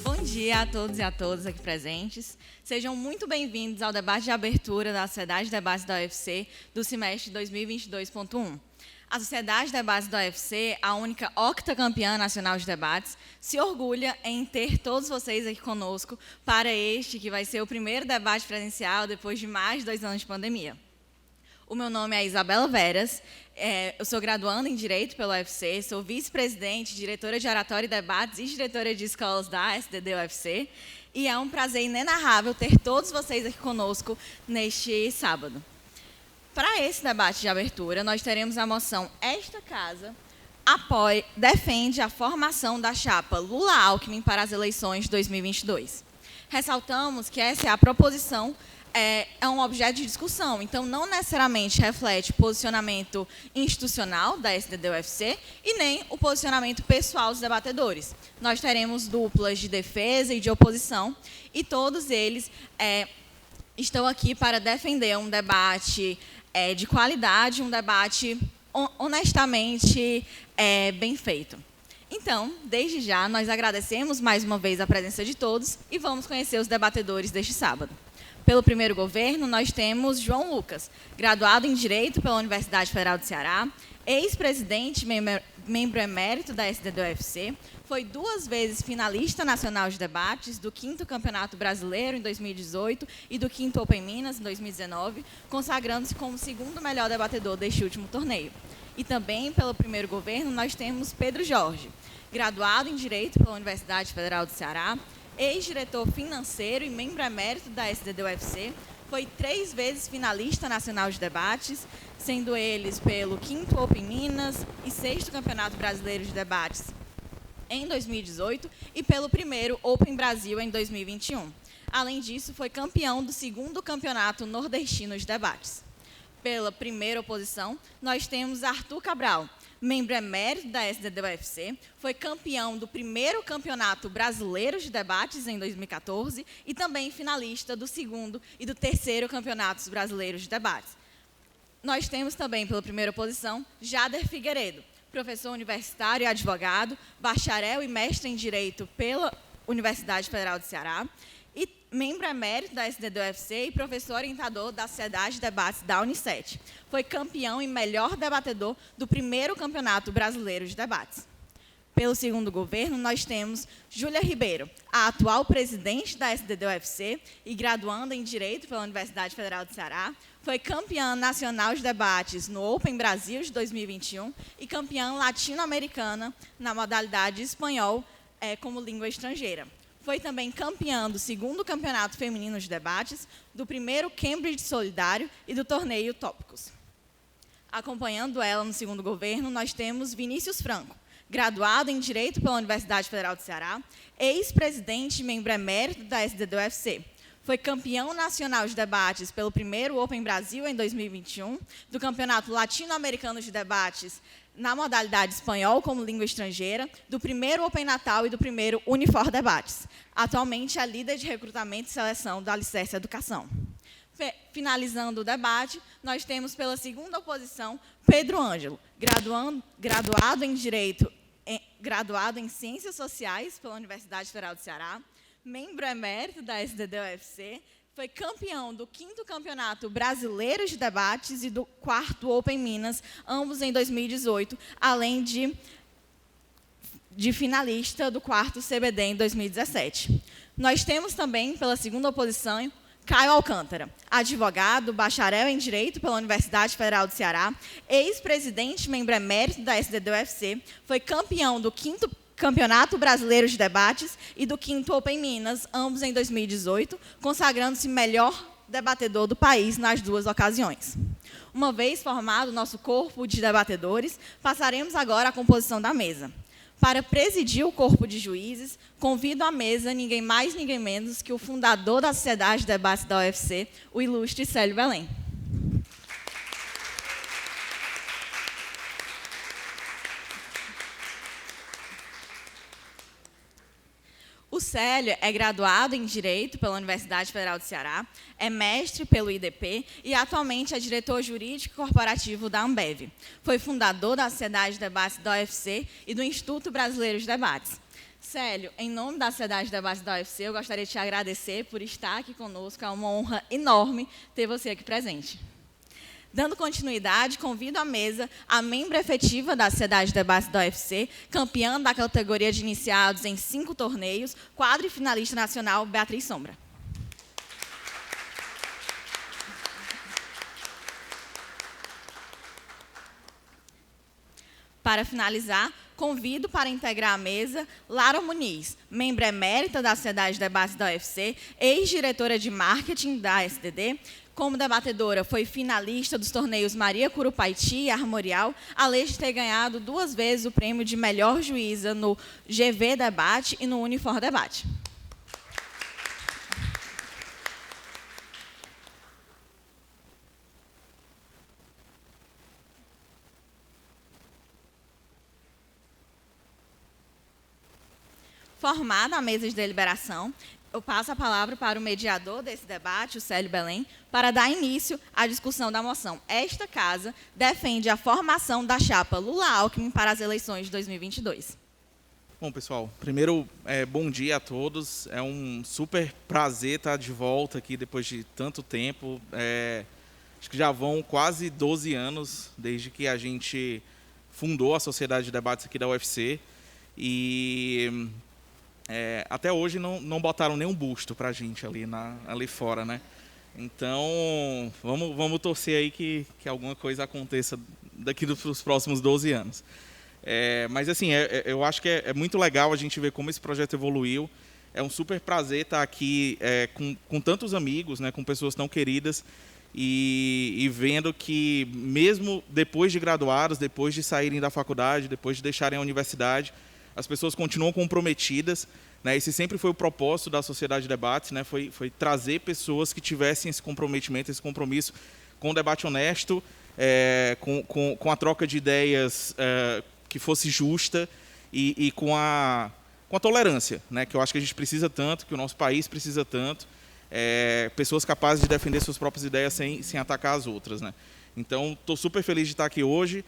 Bom dia a todos e a todas aqui presentes. Sejam muito bem-vindos ao debate de abertura da Sociedade de Debates da UFC do semestre 2022.1. A Sociedade de Debates da UFC, a única octacampeã nacional de debates, se orgulha em ter todos vocês aqui conosco para este que vai ser o primeiro debate presencial depois de mais de 2 anos de pandemia. O meu nome é Isabela Veras, eu sou graduanda em Direito pela UFC, sou vice-presidente, diretora de Oratória e Debates e diretora de escolas da SDD-UFC, e é um prazer inenarrável ter todos vocês aqui conosco neste sábado. Para esse debate de abertura, nós teremos a moção Esta Casa defende a formação da chapa Lula-Alckmin para as eleições de 2022. Ressaltamos que essa é a proposição é um objeto de discussão, então não necessariamente reflete o posicionamento institucional da SDD-UFC e nem o posicionamento pessoal dos debatedores. Nós teremos duplas de defesa e de oposição e todos eles estão aqui para defender um debate de qualidade, um debate honestamente bem feito. Então, desde já, nós agradecemos mais uma vez a presença de todos e vamos conhecer os debatedores deste sábado. Pelo primeiro governo, nós temos João Lucas, graduado em Direito pela Universidade Federal do Ceará, ex-presidente, membro emérito da SDD-UFC, foi 2 vezes finalista nacional de debates do 5º Campeonato Brasileiro em 2018 e do 5º Open Minas em 2019, consagrando-se como o 2º melhor debatedor deste último torneio. E também, pelo primeiro governo, nós temos Pedro Jorge, graduado em Direito pela Universidade Federal do Ceará, ex-diretor financeiro e membro emérito da SDD-UFC, foi 3 vezes finalista nacional de debates, sendo eles pelo 5º Open Minas e 6º Campeonato Brasileiro de Debates em 2018 e pelo 1º Open Brasil em 2021. Além disso, foi campeão do 2º Campeonato Nordestino de Debates. Pela primeira oposição, nós temos Arthur Cabral, membro emérito da SDD-UFC, foi campeão do 1º Campeonato Brasileiro de Debates em 2014 e também finalista do 2º e do 3º Campeonatos Brasileiros de Debates. Nós temos também, pela primeira oposição, Jader Figueiredo, professor universitário e advogado, bacharel e mestre em Direito pela Universidade Federal do Ceará, e membro emérito da SDD-UFC e professor orientador da Sociedade de Debates da Unicet. Foi campeão e melhor debatedor do 1º Campeonato Brasileiro de Debates. Pelo segundo governo, nós temos Júlia Ribeiro, a atual presidente da SDD-UFC e graduanda em Direito pela Universidade Federal do Ceará, foi campeã nacional de debates no Open Brasil de 2021 e campeã latino-americana na modalidade espanhol como língua estrangeira. Foi também campeã do 2º Campeonato Feminino de Debates, do 1º Cambridge Solidário e do torneio Tópicos. Acompanhando ela no segundo governo, nós temos Vinícius Franco, graduado em Direito pela Universidade Federal do Ceará, ex-presidente e membro emérito da SDD-UFC. Foi campeão nacional de debates pelo 1º Open Brasil em 2021, do Campeonato Latino-Americano de Debates na modalidade espanhol como língua estrangeira, do 1º Open Natal e do 1º Unifor Debates. Atualmente é líder de recrutamento e seleção da Alicerce Educação. Finalizando o debate, nós temos pela segunda oposição Pedro Ângelo, graduado em Direito, graduado em Ciências Sociais pela Universidade Federal do Ceará, membro emérito da SDD-UFC, foi campeão do 5º Campeonato Brasileiro de Debates e do 4º Open Minas, ambos em 2018, além de finalista do 4º CBD em 2017. Nós temos também, pela segunda oposição, Caio Alcântara, advogado, bacharel em Direito pela Universidade Federal do Ceará, ex-presidente e membro emérito da SDD-UFC, foi campeão do 5º Campeonato Brasileiro de Debates e do 5º Open Minas, ambos em 2018, consagrando-se melhor debatedor do país nas 2 ocasiões. Uma vez formado o nosso corpo de debatedores, passaremos agora à composição da mesa. Para presidir o corpo de juízes, convido à mesa ninguém mais, ninguém menos que o fundador da Sociedade de Debates da UFC, o ilustre Célio Belém. O Célio é graduado em Direito pela Universidade Federal do Ceará, é mestre pelo IDP e atualmente é diretor jurídico corporativo da Ambev. Foi fundador da Sociedade de Debates da UFC e do Instituto Brasileiro de Debates. Célio, em nome da Sociedade de Debates da UFC, eu gostaria de te agradecer por estar aqui conosco. É uma honra enorme ter você aqui presente. Dando continuidade, convido à mesa a membro efetiva da Sociedade de Debates da UFC, campeã da categoria de iniciados em 5 torneios, quadro e finalista nacional, Beatriz Sombra. Para finalizar, convido para integrar a mesa Lara Muniz, membro emérita da Sociedade de Debates da UFC, ex-diretora de marketing da SDD. Como debatedora, foi finalista dos torneios Maria Curupaiti e Armorial, além de ter ganhado 2 vezes o prêmio de melhor juíza no GV Debate e no Unifor Debate. Formada a mesa de deliberação, eu passo a palavra para o mediador desse debate, o Célio Belém, para dar início à discussão da moção. Esta casa defende a formação da chapa Lula-Alckmin para as eleições de 2022. Bom, pessoal, primeiro, bom dia a todos. É um super prazer estar de volta aqui depois de tanto tempo. Acho que já vão quase 12 anos desde que a gente fundou a Sociedade de Debates aqui da UFC. E até hoje não botaram nenhum busto para a gente ali fora, né? Então, vamos torcer aí que alguma coisa aconteça daqui dos próximos 12 anos. Mas, assim, eu acho que é muito legal a gente ver como esse projeto evoluiu. É um super prazer estar aqui com tantos amigos, né, com pessoas tão queridas, e vendo que, mesmo depois de graduados, depois de saírem da faculdade, depois de deixarem a universidade, as pessoas continuam comprometidas, né? Esse sempre foi o propósito da Sociedade de Debates, né? Foi trazer pessoas que tivessem esse comprometimento, esse compromisso com o debate honesto, com a troca de ideias que fosse justa e com a tolerância, né? Que eu acho que a gente precisa tanto, que o nosso país precisa tanto, pessoas capazes de defender suas próprias ideias sem atacar as outras, né? Então, estou super feliz de estar aqui hoje.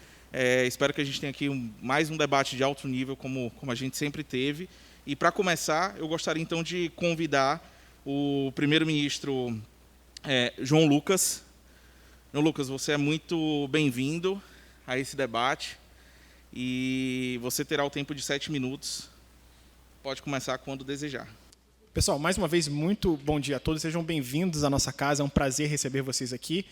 Espero que a gente tenha aqui mais um debate de alto nível, como a gente sempre teve. E, para começar, eu gostaria, então, de convidar o primeiro-ministro João Lucas. João Lucas, você é muito bem-vindo a esse debate. E você terá o tempo de 7 minutos. Pode começar quando desejar. Pessoal, mais uma vez, muito bom dia a todos. Sejam bem-vindos à nossa casa. É um prazer receber vocês aqui.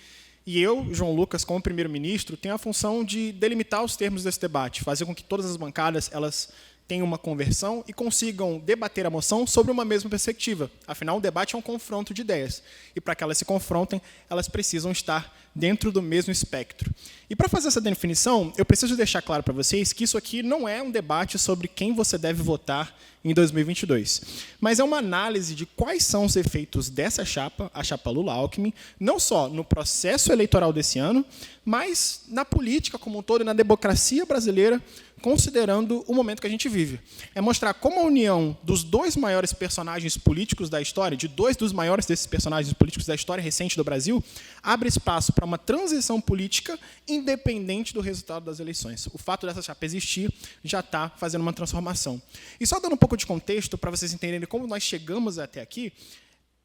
E eu, João Lucas, como primeiro-ministro, tenho a função de delimitar os termos desse debate, fazer com que todas as bancadas elas tenham uma conversão e consigam debater a moção sobre uma mesma perspectiva. Afinal, o debate é um confronto de ideias. E, para que elas se confrontem, elas precisam estar dentro do mesmo espectro. E, para fazer essa definição, eu preciso deixar claro para vocês que isso aqui não é um debate sobre quem você deve votar em 2022, mas é uma análise de quais são os efeitos dessa chapa, a chapa Lula-Alckmin, não só no processo eleitoral desse ano, mas na política como um todo e na democracia brasileira, considerando o momento que a gente vive. É mostrar como a união dos 2 maiores personagens políticos da história, de 2 dos maiores desses personagens políticos da história recente do Brasil, abre espaço para uma transição política independente do resultado das eleições. O fato dessa chapa existir já está fazendo uma transformação. E só dando um pouco de contexto para vocês entenderem como nós chegamos até aqui,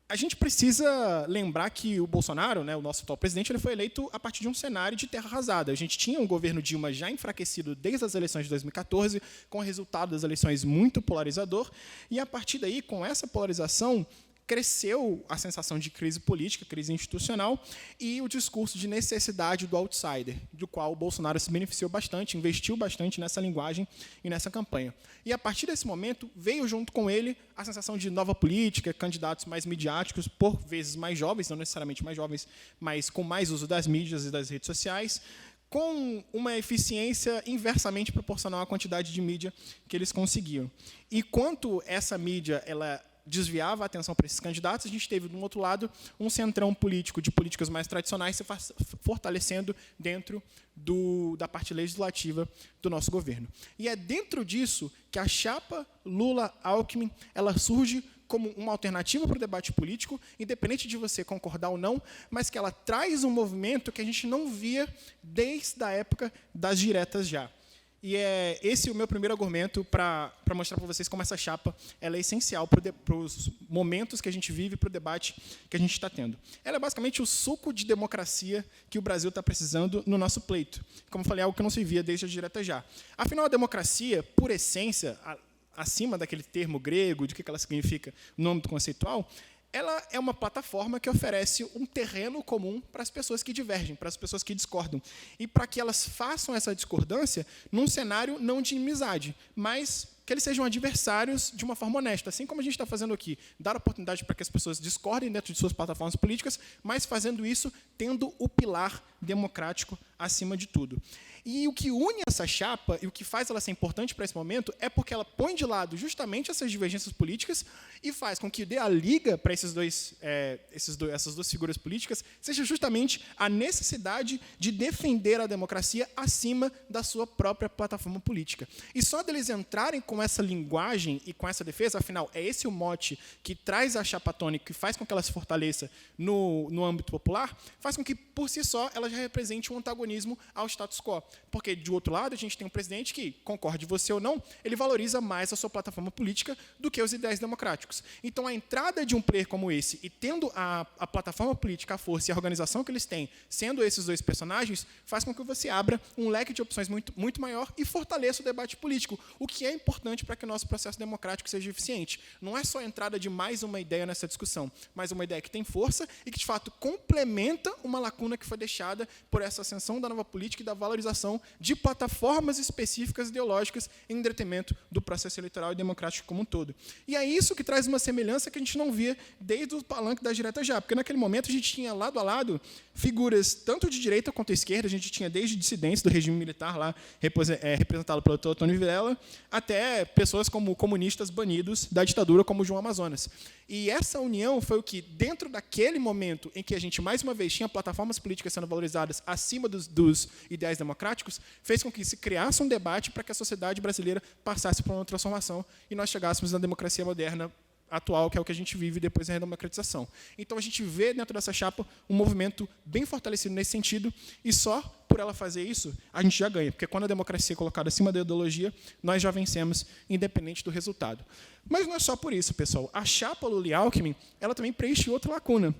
a gente precisa lembrar que o Bolsonaro, né, o nosso atual presidente, ele foi eleito a partir de um cenário de terra arrasada. A gente tinha um governo Dilma já enfraquecido desde as eleições de 2014, com o resultado das eleições muito polarizador, e, a partir daí, com essa polarização, cresceu a sensação de crise política, crise institucional, e o discurso de necessidade do outsider, do qual o Bolsonaro se beneficiou bastante, investiu bastante nessa linguagem e nessa campanha. E, a partir desse momento, veio junto com ele a sensação de nova política, candidatos mais midiáticos, por vezes mais jovens, não necessariamente mais jovens, mas com mais uso das mídias e das redes sociais, com uma eficiência inversamente proporcional à quantidade de mídia que eles conseguiam. E quanto essa mídia ela desviava a atenção para esses candidatos, a gente teve, do outro lado, um centrão político de políticas mais tradicionais se fortalecendo dentro da parte legislativa do nosso governo. E é dentro disso que a chapa Lula-Alckmin ela surge como uma alternativa para o debate político, independente de você concordar ou não, mas que ela traz um movimento que a gente não via desde a época das diretas já. E é esse o meu primeiro argumento para mostrar para vocês como essa chapa ela é essencial para os momentos que a gente vive, para o debate que a gente está tendo. Ela é basicamente o suco de democracia que o Brasil está precisando no nosso pleito. Como eu falei, é algo que não se via desde a direta já. Afinal, a democracia, por essência, acima daquele termo grego, de que ela significa no âmbito conceitual, ela é uma plataforma que oferece um terreno comum para as pessoas que divergem, para as pessoas que discordam. E para que elas façam essa discordância num cenário não de inimizade, mas que eles sejam adversários de uma forma honesta. Assim como a gente está fazendo aqui, dar oportunidade para que as pessoas discordem dentro de suas plataformas políticas, mas fazendo isso tendo o pilar democrático acima de tudo. E o que une essa chapa e o que faz ela ser importante para esse momento é porque ela põe de lado justamente essas divergências políticas e faz com que dê a liga para essas duas figuras políticas seja justamente a necessidade de defender a democracia acima da sua própria plataforma política. E só deles entrarem com essa linguagem e com essa defesa, afinal, é esse o mote que traz a chapa tônica e faz com que ela se fortaleça no âmbito popular, faz com que, por si só, ela já represente um antagonismo ao status quo. Porque, de outro lado, a gente tem um presidente que, concorde você ou não, ele valoriza mais a sua plataforma política do que os ideais democráticos. Então, a entrada de um player como esse, e tendo a plataforma política, a força e a organização que eles têm, sendo esses dois personagens, faz com que você abra um leque de opções muito, muito maior e fortaleça o debate político, o que é importante para que o nosso processo democrático seja eficiente. Não é só a entrada de mais uma ideia nessa discussão, mas uma ideia que tem força e que, de fato, complementa uma lacuna que foi deixada por essa ascensão da nova política e da valorização de plataformas específicas ideológicas em detrimento do processo eleitoral e democrático como um todo. E é isso que traz uma semelhança que a gente não via desde o palanque da direta já, porque naquele momento a gente tinha lado a lado figuras tanto de direita quanto de esquerda, a gente tinha desde dissidentes do regime militar lá, representado pelo Antônio Vilela, até pessoas como comunistas banidos da ditadura, como João Amazonas. E essa união foi o que, dentro daquele momento em que a gente, mais uma vez, tinha plataformas políticas sendo valorizadas acima dos ideais democráticos, fez com que se criasse um debate para que a sociedade brasileira passasse por uma transformação e nós chegássemos na democracia moderna atual, que é o que a gente vive depois da redemocratização. Então, a gente vê dentro dessa chapa um movimento bem fortalecido nesse sentido, e só por ela fazer isso, a gente já ganha, porque quando a democracia é colocada acima da ideologia, nós já vencemos, independente do resultado. Mas não é só por isso, pessoal. A chapa Lula e Alckmin, ela também preenche outra lacuna,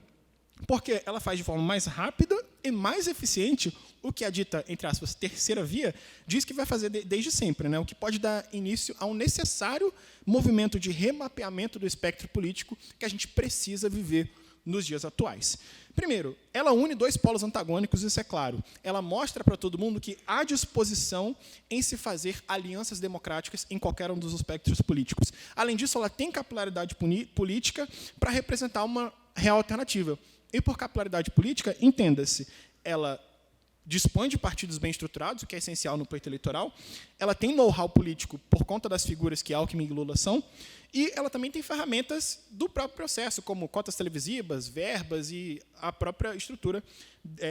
porque ela faz de forma mais rápida e mais eficiente o que a dita, entre aspas, terceira via diz que vai fazer desde sempre, né? O que pode dar início a um necessário movimento de remapeamento do espectro político que a gente precisa viver nos dias atuais. Primeiro, ela une dois polos antagônicos, isso é claro. Ela mostra para todo mundo que há disposição em se fazer alianças democráticas em qualquer um dos espectros políticos. Além disso, ela tem capilaridade política para representar uma real alternativa. E por capilaridade política, entenda-se, ela dispõe de partidos bem estruturados, o que é essencial no pleito eleitoral, ela tem know-how político por conta das figuras que Alckmin e Lula são, e ela também tem ferramentas do próprio processo, como cotas televisivas, verbas e a própria estrutura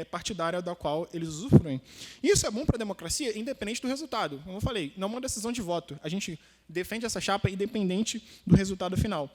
partidária da qual eles usufruem. Isso é bom para a democracia, independente do resultado. Como eu falei, não é uma decisão de voto. A gente defende essa chapa independente do resultado final.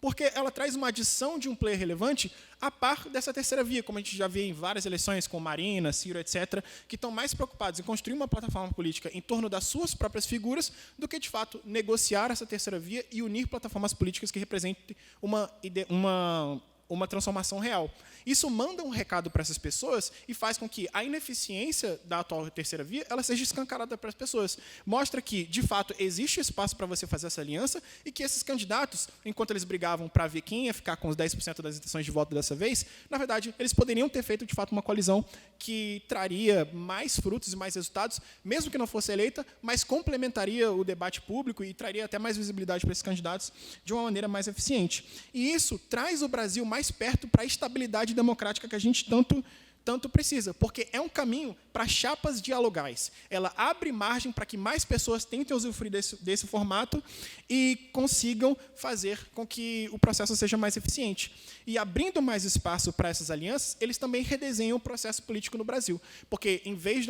Porque ela traz uma adição de um player relevante a par dessa terceira via, como a gente já vê em várias eleições, com Marina, Ciro, etc., que estão mais preocupados em construir uma plataforma política em torno das suas próprias figuras do que, de fato, negociar essa terceira via e unir plataformas políticas que representem uma transformação real. Isso manda um recado para essas pessoas e faz com que a ineficiência da atual terceira via ela seja escancarada para as pessoas. Mostra que, de fato, existe espaço para você fazer essa aliança e que esses candidatos, enquanto eles brigavam para ver quem ia ficar com os 10% das intenções de voto dessa vez, na verdade, eles poderiam ter feito, de fato, uma coalizão que traria mais frutos e mais resultados, mesmo que não fosse eleita, mas complementaria o debate público e traria até mais visibilidade para esses candidatos de uma maneira mais eficiente. E isso traz o Brasil mais perto para a estabilidade democrática que a gente tanto tanto precisa, porque é um caminho para chapas dialogais. Ela abre margem para que mais pessoas tentem usufruir desse formato e consigam fazer com que o processo seja mais eficiente. E abrindo mais espaço para essas alianças, eles também redesenham o processo político no Brasil. Porque, em vez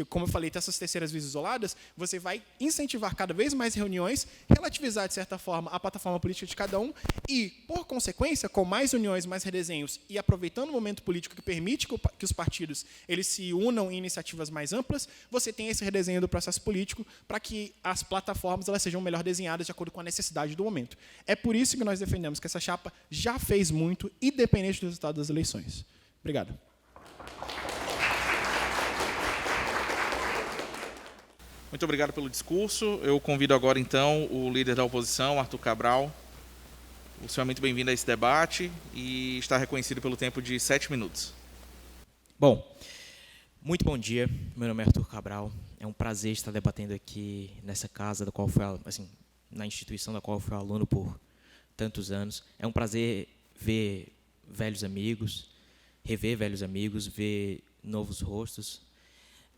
como eu falei, ter essas terceiras vias isoladas, você vai incentivar cada vez mais reuniões, relativizar, de certa forma, a plataforma política de cada um e, por consequência, com mais uniões, mais redesenhos e aproveitando o momento político que permite que os partidos eles se unam em iniciativas mais amplas, você tem esse redesenho do processo político para que as plataformas elas sejam melhor desenhadas de acordo com a necessidade do momento. É por isso que nós defendemos que essa chapa já fez muito, independente do resultado das eleições. Obrigado. Muito obrigado pelo discurso. Eu convido agora, então, o líder da oposição, Arthur Cabral. O senhor é muito bem-vindo a esse debate e está reconhecido pelo tempo de 7 minutos. Bom, muito bom dia. Meu nome é Arthur Cabral. É um prazer estar debatendo aqui nessa casa, da qual fui, assim, na instituição da qual eu fui aluno por tantos anos. É um prazer ver velhos amigos, rever velhos amigos, ver novos rostos.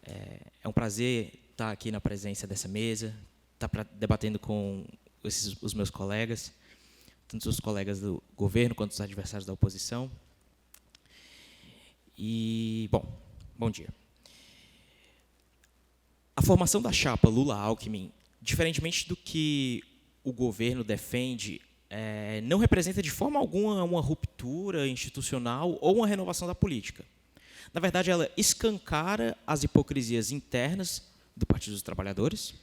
É um prazer estar aqui na presença dessa mesa, estar debatendo com os meus colegas, tanto os colegas do governo quanto os adversários da oposição. E, bom dia. A formação da chapa Lula-Alckmin, diferentemente do que o governo defende, não representa de forma alguma uma ruptura institucional ou uma renovação da política. Na verdade, ela escancara as hipocrisias internas do Partido dos Trabalhadores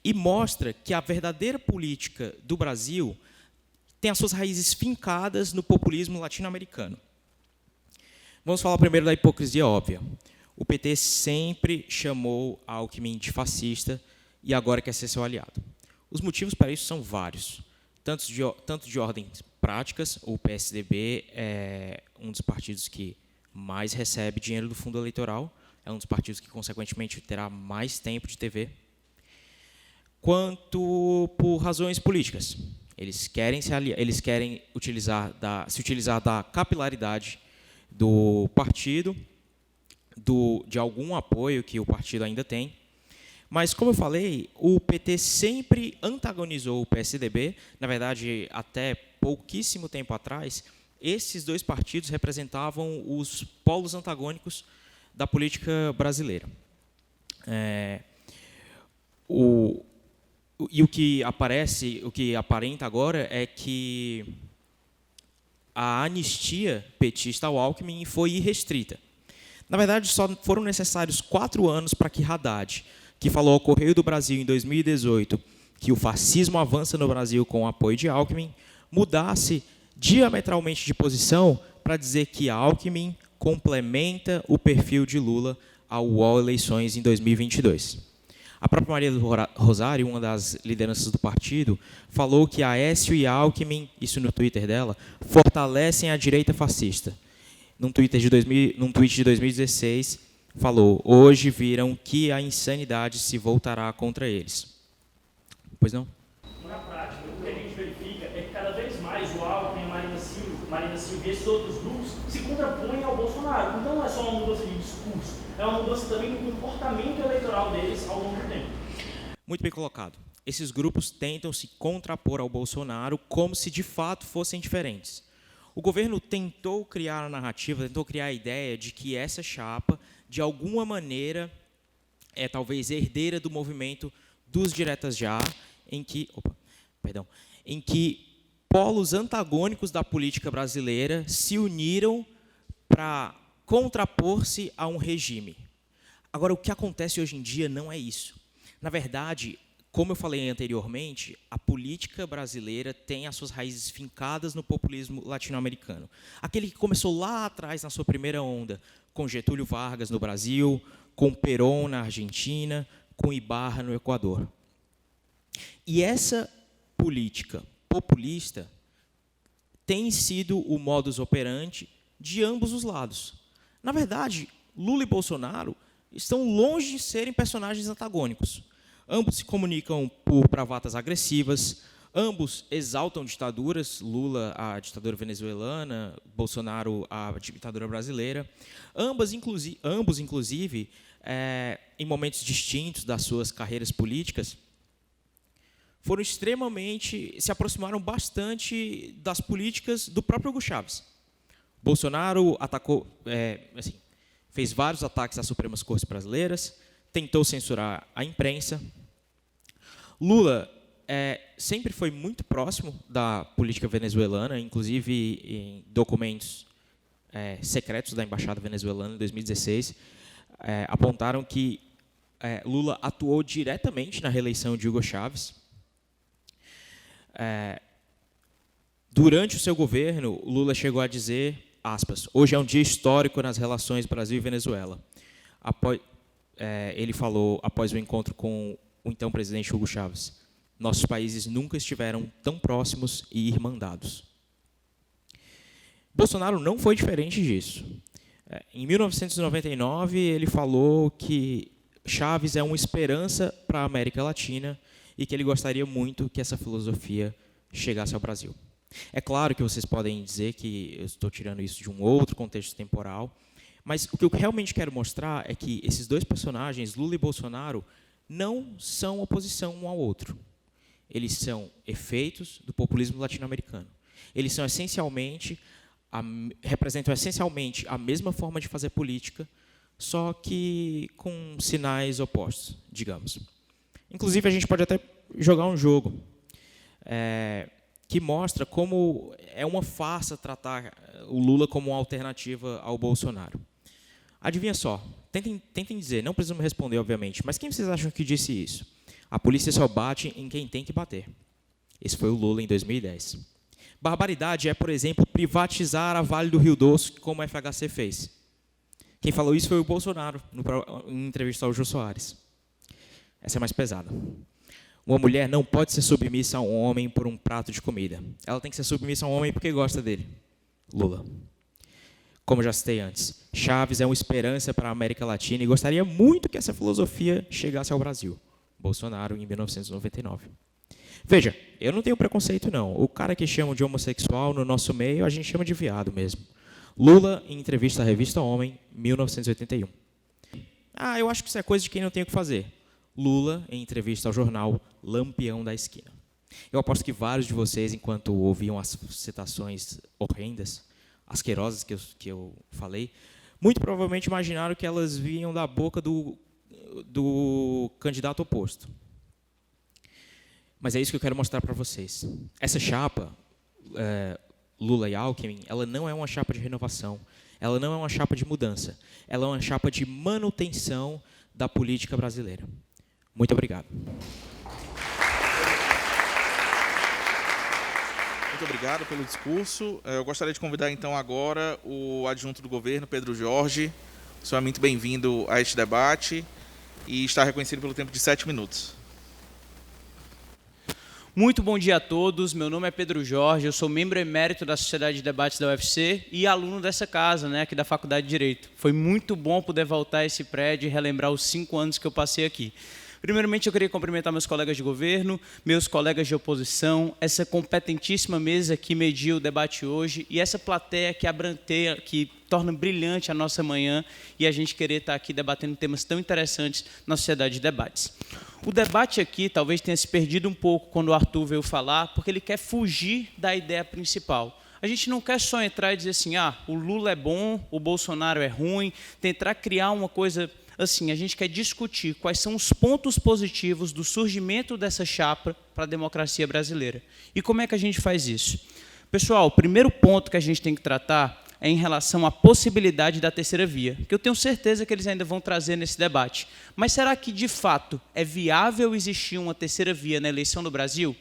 e mostra que a verdadeira política do Brasil tem as suas raízes fincadas no populismo latino-americano. Vamos falar primeiro da hipocrisia óbvia. O PT sempre chamou Alckmin de fascista e agora quer ser seu aliado. Os motivos para isso são vários. Tanto de ordens práticas, o PSDB é um dos partidos que mais recebe dinheiro do fundo eleitoral, é um dos partidos que, consequentemente, terá mais tempo de TV, quanto por razões políticas. Eles querem se utilizar da capilaridade do partido, de algum apoio que o partido ainda tem. Mas, como eu falei, o PT sempre antagonizou o PSDB. Na verdade, até pouquíssimo tempo atrás, esses dois partidos representavam os polos antagônicos da política brasileira. E o que aparenta agora é que a anistia petista ao Alckmin foi irrestrita. Na verdade, só foram necessários 4 anos para que Haddad, que falou ao Correio do Brasil em 2018 que o fascismo avança no Brasil com o apoio de Alckmin, mudasse diametralmente de posição para dizer que Alckmin complementa o perfil de Lula ao UOL Eleições em 2022. A própria Maria do Rosário, uma das lideranças do partido, falou que Aécio e Alckmin, isso no Twitter dela, fortalecem a direita fascista. Num tweet de 2016, falou: hoje viram que a insanidade se voltará contra eles. Pois não? Na prática, o que a gente verifica é que cada vez mais o Alckmin, Marina Silva e esses outros grupos se contrapõem ao Bolsonaro. Então não é só uma mudança de discurso, é uma mudança também no comportamento eleitoral deles ao longo do tempo. Muito bem colocado. Esses grupos tentam se contrapor ao Bolsonaro como se de fato fossem diferentes. O governo tentou criar a narrativa, tentou criar a ideia de que essa chapa, de alguma maneira, é talvez herdeira do movimento dos diretas já, em que polos antagônicos da política brasileira se uniram para contrapor-se a um regime. Agora, o que acontece hoje em dia não é isso. Na verdade, como eu falei anteriormente, a política brasileira tem as suas raízes fincadas no populismo latino-americano. Aquele que começou lá atrás, na sua primeira onda, com Getúlio Vargas no Brasil, com Perón na Argentina, com Ibarra no Equador. E essa política populista tem sido o modus operandi de ambos os lados. Na verdade, Lula e Bolsonaro estão longe de serem personagens antagônicos. Ambos se comunicam por bravatas agressivas, Ambos exaltam ditaduras, Lula a ditadura venezuelana, Bolsonaro a ditadura brasileira. Ambos, inclusive, em momentos distintos das suas carreiras políticas, se aproximaram bastante das políticas do próprio Hugo Chávez. Bolsonaro atacou, fez vários ataques às Supremas Cortes brasileiras, tentou censurar a imprensa. Lula sempre foi muito próximo da política venezuelana, inclusive em documentos secretos da Embaixada Venezuelana em 2016, apontaram que Lula atuou diretamente na reeleição de Hugo Chávez. Durante o seu governo, Lula chegou a dizer, aspas, hoje é um dia histórico nas relações Brasil e Venezuela. Ele falou, após o encontro com o então presidente Hugo Chávez, nossos países nunca estiveram tão próximos e irmandados. Bolsonaro não foi diferente disso. Em 1999, ele falou que Chávez é uma esperança para a América Latina e que ele gostaria muito que essa filosofia chegasse ao Brasil. É claro que vocês podem dizer que eu estou tirando isso de um outro contexto temporal, mas o que eu realmente quero mostrar é que esses dois personagens, Lula e Bolsonaro, não são oposição um ao outro. Eles são efeitos do populismo latino-americano. Eles são representam essencialmente a mesma forma de fazer política, só que com sinais opostos, digamos. Inclusive, a gente pode até jogar um jogo que mostra como é uma farsa tratar o Lula como uma alternativa ao Bolsonaro. Adivinha só, tentem dizer, não precisam me responder, obviamente, mas quem vocês acham que disse isso? A polícia só bate em quem tem que bater. Esse foi o Lula em 2010. Barbaridade é, por exemplo, privatizar a Vale do Rio Doce, como a FHC fez. Quem falou isso foi o Bolsonaro, em entrevista ao Jô Soares. Essa é mais pesada. Uma mulher não pode ser submissa a um homem por um prato de comida. Ela tem que ser submissa a um homem porque gosta dele. Lula. Como já citei antes, Chávez é uma esperança para a América Latina e gostaria muito que essa filosofia chegasse ao Brasil. Bolsonaro, em 1999. Veja, eu não tenho preconceito, não. O cara que chama de homossexual no nosso meio, a gente chama de viado mesmo. Lula, em entrevista à revista Homem, 1981. Eu acho que isso é coisa de quem não tem o que fazer. Lula, em entrevista ao jornal Lampião da Esquina. Eu aposto que vários de vocês, enquanto ouviam as citações horrendas, asquerosas que eu falei, muito provavelmente imaginaram que elas vinham da boca do candidato oposto. Mas é isso que eu quero mostrar para vocês. Essa chapa, Lula e Alckmin, ela não é uma chapa de renovação, ela não é uma chapa de mudança, ela é uma chapa de manutenção da política brasileira. Muito obrigado. Muito obrigado pelo discurso. Eu gostaria de convidar, então, agora o adjunto do governo, Pedro Jorge. O senhor é muito bem-vindo a este debate e está reconhecido pelo tempo de 7 minutos. Muito bom dia a todos, meu nome é Pedro Jorge, eu sou membro emérito da Sociedade de Debates da UFC e aluno dessa casa, aqui da Faculdade de Direito. Foi muito bom poder voltar a esse prédio e relembrar os 5 anos que eu passei aqui. Primeiramente, eu queria cumprimentar meus colegas de governo, meus colegas de oposição, essa competentíssima mesa que mediu o debate hoje e essa plateia que abranteia, que torna brilhante a nossa manhã e a gente querer estar aqui debatendo temas tão interessantes na Sociedade de Debates. O debate aqui talvez tenha se perdido um pouco quando o Arthur veio falar, porque ele quer fugir da ideia principal. A gente não quer só entrar e dizer assim, o Lula é bom, o Bolsonaro é ruim, tentar criar uma coisa assim, a gente quer discutir quais são os pontos positivos do surgimento dessa chapa para a democracia brasileira. E como é que a gente faz isso? Pessoal, o primeiro ponto que a gente tem que tratar é em relação à possibilidade da terceira via, que eu tenho certeza que eles ainda vão trazer nesse debate. Mas será que, de fato, é viável existir uma terceira via na eleição do Brasil?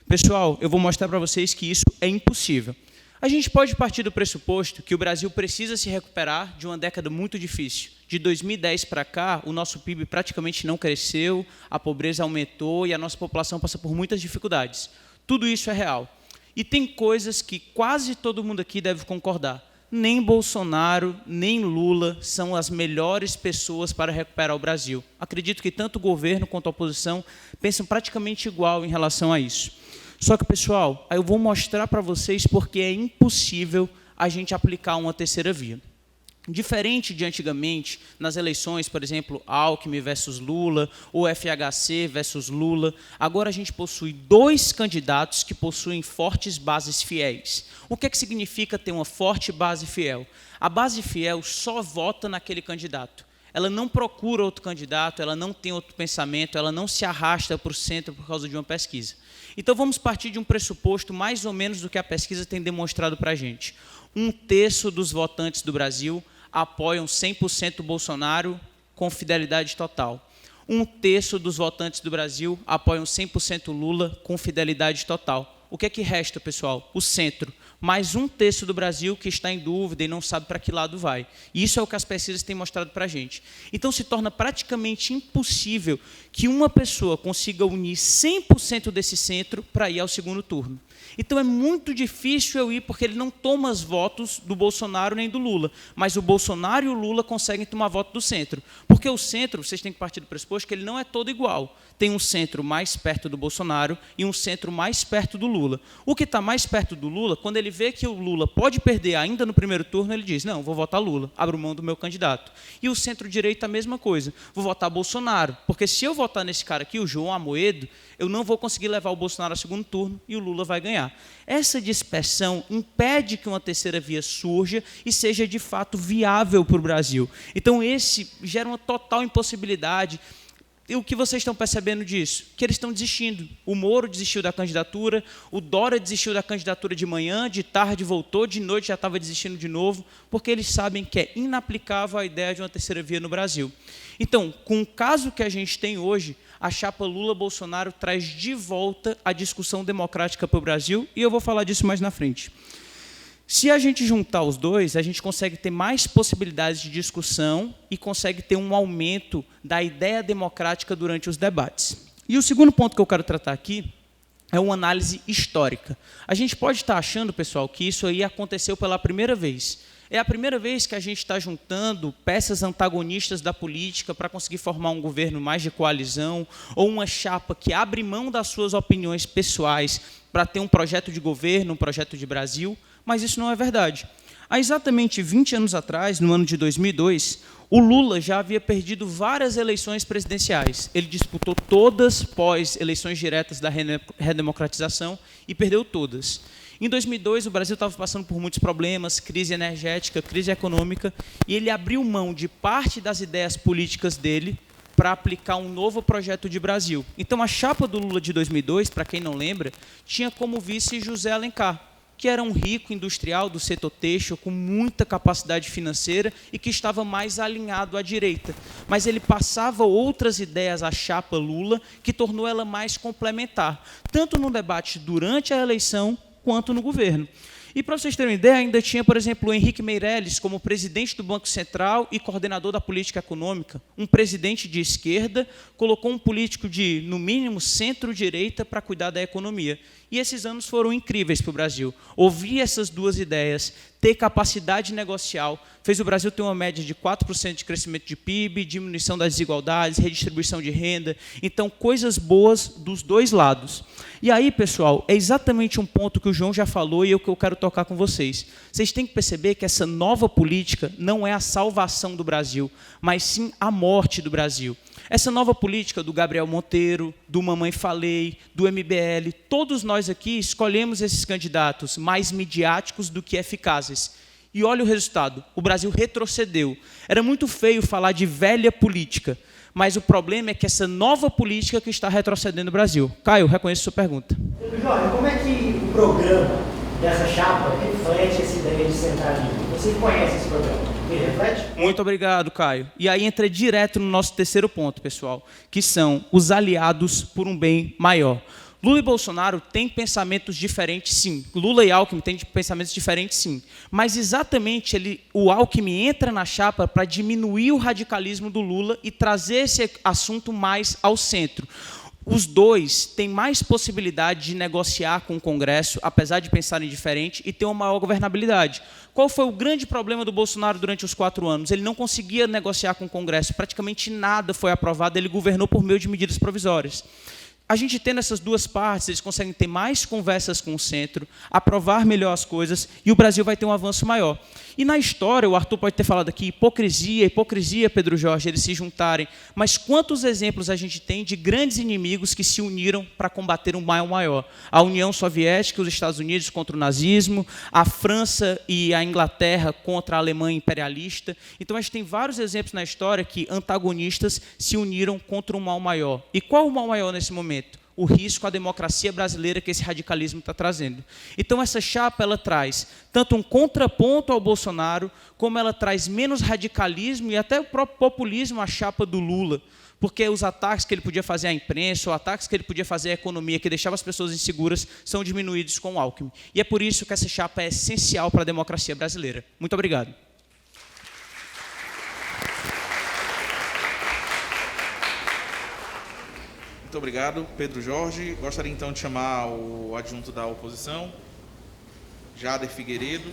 Pessoal, eu vou mostrar para vocês que isso é impossível. A gente pode partir do pressuposto que o Brasil precisa se recuperar de uma década muito difícil. De 2010 para cá, o nosso PIB praticamente não cresceu, a pobreza aumentou e a nossa população passa por muitas dificuldades. Tudo isso é real. E tem coisas que quase todo mundo aqui deve concordar. Nem Bolsonaro, nem Lula são as melhores pessoas para recuperar o Brasil. Acredito que tanto o governo quanto a oposição pensam praticamente igual em relação a isso. Só que, pessoal, eu vou mostrar para vocês porque é impossível a gente aplicar uma terceira via. Diferente de antigamente, nas eleições, por exemplo, Alckmin versus Lula, ou FHC versus Lula, agora a gente possui 2 candidatos que possuem fortes bases fiéis. O que é que significa ter uma forte base fiel? A base fiel só vota naquele candidato. Ela não procura outro candidato, ela não tem outro pensamento, ela não se arrasta para o centro por causa de uma pesquisa. Então, vamos partir de um pressuposto mais ou menos do que a pesquisa tem demonstrado para a gente. 1/3 dos votantes do Brasil apoiam 100% Bolsonaro com fidelidade total. 1/3 dos votantes do Brasil apoiam 100% Lula com fidelidade total. O que é que resta, pessoal? O centro. Mais 1/3 do Brasil que está em dúvida e não sabe para que lado vai. E isso é o que as pesquisas têm mostrado para a gente. Então, se torna praticamente impossível que uma pessoa consiga unir 100% desse centro para ir ao segundo turno. Então, é muito difícil eu ir, porque ele não toma os votos do Bolsonaro nem do Lula, mas o Bolsonaro e o Lula conseguem tomar voto do centro. Porque o centro, vocês têm que partir do pressuposto que ele não é todo igual. Tem um centro mais perto do Bolsonaro e um centro mais perto do Lula. O que está mais perto do Lula, quando ele vê que o Lula pode perder ainda no primeiro turno, ele diz, não, vou votar Lula, abro mão do meu candidato. E o centro-direita a mesma coisa, vou votar Bolsonaro, porque se eu votar nesse cara aqui, o João Amoedo, eu não vou conseguir levar o Bolsonaro ao segundo turno e o Lula vai ganhar. Essa dispersão impede que uma terceira via surja e seja, de fato, viável para o Brasil. Então, esse gera uma total impossibilidade. E o que vocês estão percebendo disso? Que eles estão desistindo. O Moro desistiu da candidatura, o Dória desistiu da candidatura de manhã, de tarde voltou, de noite já estava desistindo de novo, porque eles sabem que é inaplicável a ideia de uma terceira via no Brasil. Então, com o caso que a gente tem hoje, a chapa Lula-Bolsonaro traz de volta a discussão democrática para o Brasil, e eu vou falar disso mais na frente. Se a gente juntar os dois, a gente consegue ter mais possibilidades de discussão e consegue ter um aumento da ideia democrática durante os debates. E o segundo ponto que eu quero tratar aqui é uma análise histórica. A gente pode estar achando, pessoal, que isso aí aconteceu pela primeira vez. É a primeira vez que a gente está juntando peças antagonistas da política para conseguir formar um governo mais de coalizão, ou uma chapa que abre mão das suas opiniões pessoais para ter um projeto de governo, um projeto de Brasil, mas isso não é verdade. Há exatamente 20 anos atrás, no ano de 2002, o Lula já havia perdido várias eleições presidenciais. Ele disputou todas pós eleições diretas da redemocratização e perdeu todas. Em 2002, o Brasil estava passando por muitos problemas, crise energética, crise econômica, e ele abriu mão de parte das ideias políticas dele para aplicar um novo projeto de Brasil. Então, a chapa do Lula de 2002, para quem não lembra, tinha como vice José Alencar, que era um rico industrial do setor têxtil, com muita capacidade financeira e que estava mais alinhado à direita. Mas ele passava outras ideias à chapa Lula, que tornou ela mais complementar, tanto no debate durante a eleição, quanto no governo. E, para vocês terem uma ideia, ainda tinha, por exemplo, o Henrique Meirelles como presidente do Banco Central e coordenador da política econômica. Um presidente de esquerda colocou um político de, no mínimo, centro-direita para cuidar da economia. E esses anos foram incríveis para o Brasil. Ouvir essas duas ideias, ter capacidade negocial, fez o Brasil ter uma média de 4% de crescimento de PIB, diminuição das desigualdades, redistribuição de renda. Então, coisas boas dos dois lados. E aí, pessoal, é exatamente um ponto que o João já falou e é o que eu quero tocar com vocês. Vocês têm que perceber que essa nova política não é a salvação do Brasil, mas sim a morte do Brasil. Essa nova política do Gabriel Monteiro, do Mamãe Falei, do MBL, todos nós aqui escolhemos esses candidatos mais midiáticos do que eficazes. E olha o resultado, o Brasil retrocedeu. Era muito feio falar de velha política, mas o problema é que essa nova política que está retrocedendo no Brasil. Caio, reconheço sua pergunta. Jorge, como é que o programa dessa chapa reflete essa ideia de centralismo? Você conhece esse programa? Ele reflete? Muito obrigado, Caio. E aí entra direto no nosso terceiro ponto, pessoal, que são os aliados por um bem maior. Lula e Bolsonaro têm pensamentos diferentes, sim. Lula e Alckmin têm pensamentos diferentes, sim. Mas exatamente o Alckmin entra na chapa para diminuir o radicalismo do Lula e trazer esse assunto mais ao centro. Os dois têm mais possibilidade de negociar com o Congresso, apesar de pensarem diferente, e ter uma maior governabilidade. Qual foi o grande problema do Bolsonaro durante os 4 anos? Ele não conseguia negociar com o Congresso, praticamente nada foi aprovado, ele governou por meio de medidas provisórias. a gente tendo essas duas partes, eles conseguem ter mais conversas com o centro, aprovar melhor as coisas, e o Brasil vai ter um avanço maior. E na história, o Arthur pode ter falado aqui, hipocrisia, Pedro Jorge, eles se juntarem, mas quantos exemplos a gente tem de grandes inimigos que se uniram para combater um mal maior? A União Soviética, os Estados Unidos contra o nazismo, a França e a Inglaterra contra a Alemanha imperialista. Então, a gente tem vários exemplos na história que antagonistas se uniram contra um mal maior. E qual o mal maior nesse momento? O risco à democracia brasileira que esse radicalismo está trazendo. Então, essa chapa ela traz tanto um contraponto ao Bolsonaro, como ela traz menos radicalismo e até o próprio populismo à chapa do Lula, porque os ataques que ele podia fazer à imprensa, os ataques que ele podia fazer à economia, que deixava as pessoas inseguras, são diminuídos com o Alckmin. E é por isso que essa chapa é essencial para a democracia brasileira. Muito obrigado. Muito obrigado, Pedro Jorge. Gostaria, então, de chamar o adjunto da oposição, Jader Figueiredo.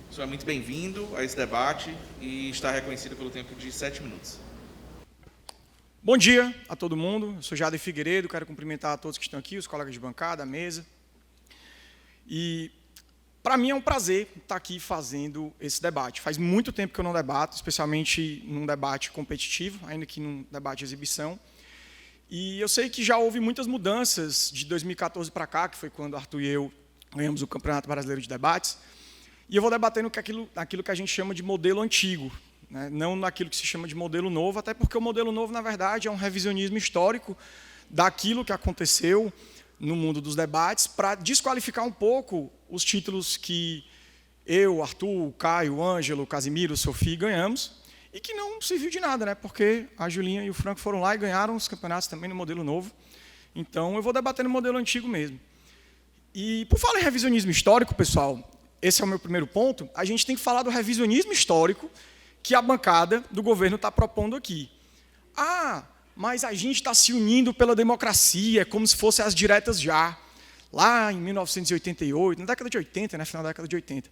O senhor é muito bem-vindo a esse debate e está reconhecido pelo tempo de 7 minutos. Bom dia a todo mundo. Eu sou Jader Figueiredo, quero cumprimentar a todos que estão aqui, os colegas de bancada, a mesa. E, para mim, é um prazer estar aqui fazendo esse debate. Faz muito tempo que eu não debato, especialmente num debate competitivo, ainda que num debate de exibição. E eu sei que já houve muitas mudanças de 2014 para cá, que foi quando Arthur e eu ganhamos o Campeonato Brasileiro de Debates, e eu vou debatendo aquilo que a gente chama de modelo antigo, né? Não naquilo que se chama de modelo novo, até porque o modelo novo, na verdade, é um revisionismo histórico daquilo que aconteceu no mundo dos debates, para desqualificar um pouco os títulos que eu, Arthur, Caio, Ângelo, Casimiro, Sofia ganhamos, e que não serviu de nada, né? Porque a Julinha e o Franco foram lá e ganharam os campeonatos também no modelo novo. Então, eu vou debater no modelo antigo mesmo. E, por falar em revisionismo histórico, pessoal, esse é o meu primeiro ponto, a gente tem que falar do revisionismo histórico que a bancada do governo está propondo aqui. Ah, mas a gente está se unindo pela democracia, como se fossem as diretas já, lá em 1988, na década de 80, né? Final da década de 80.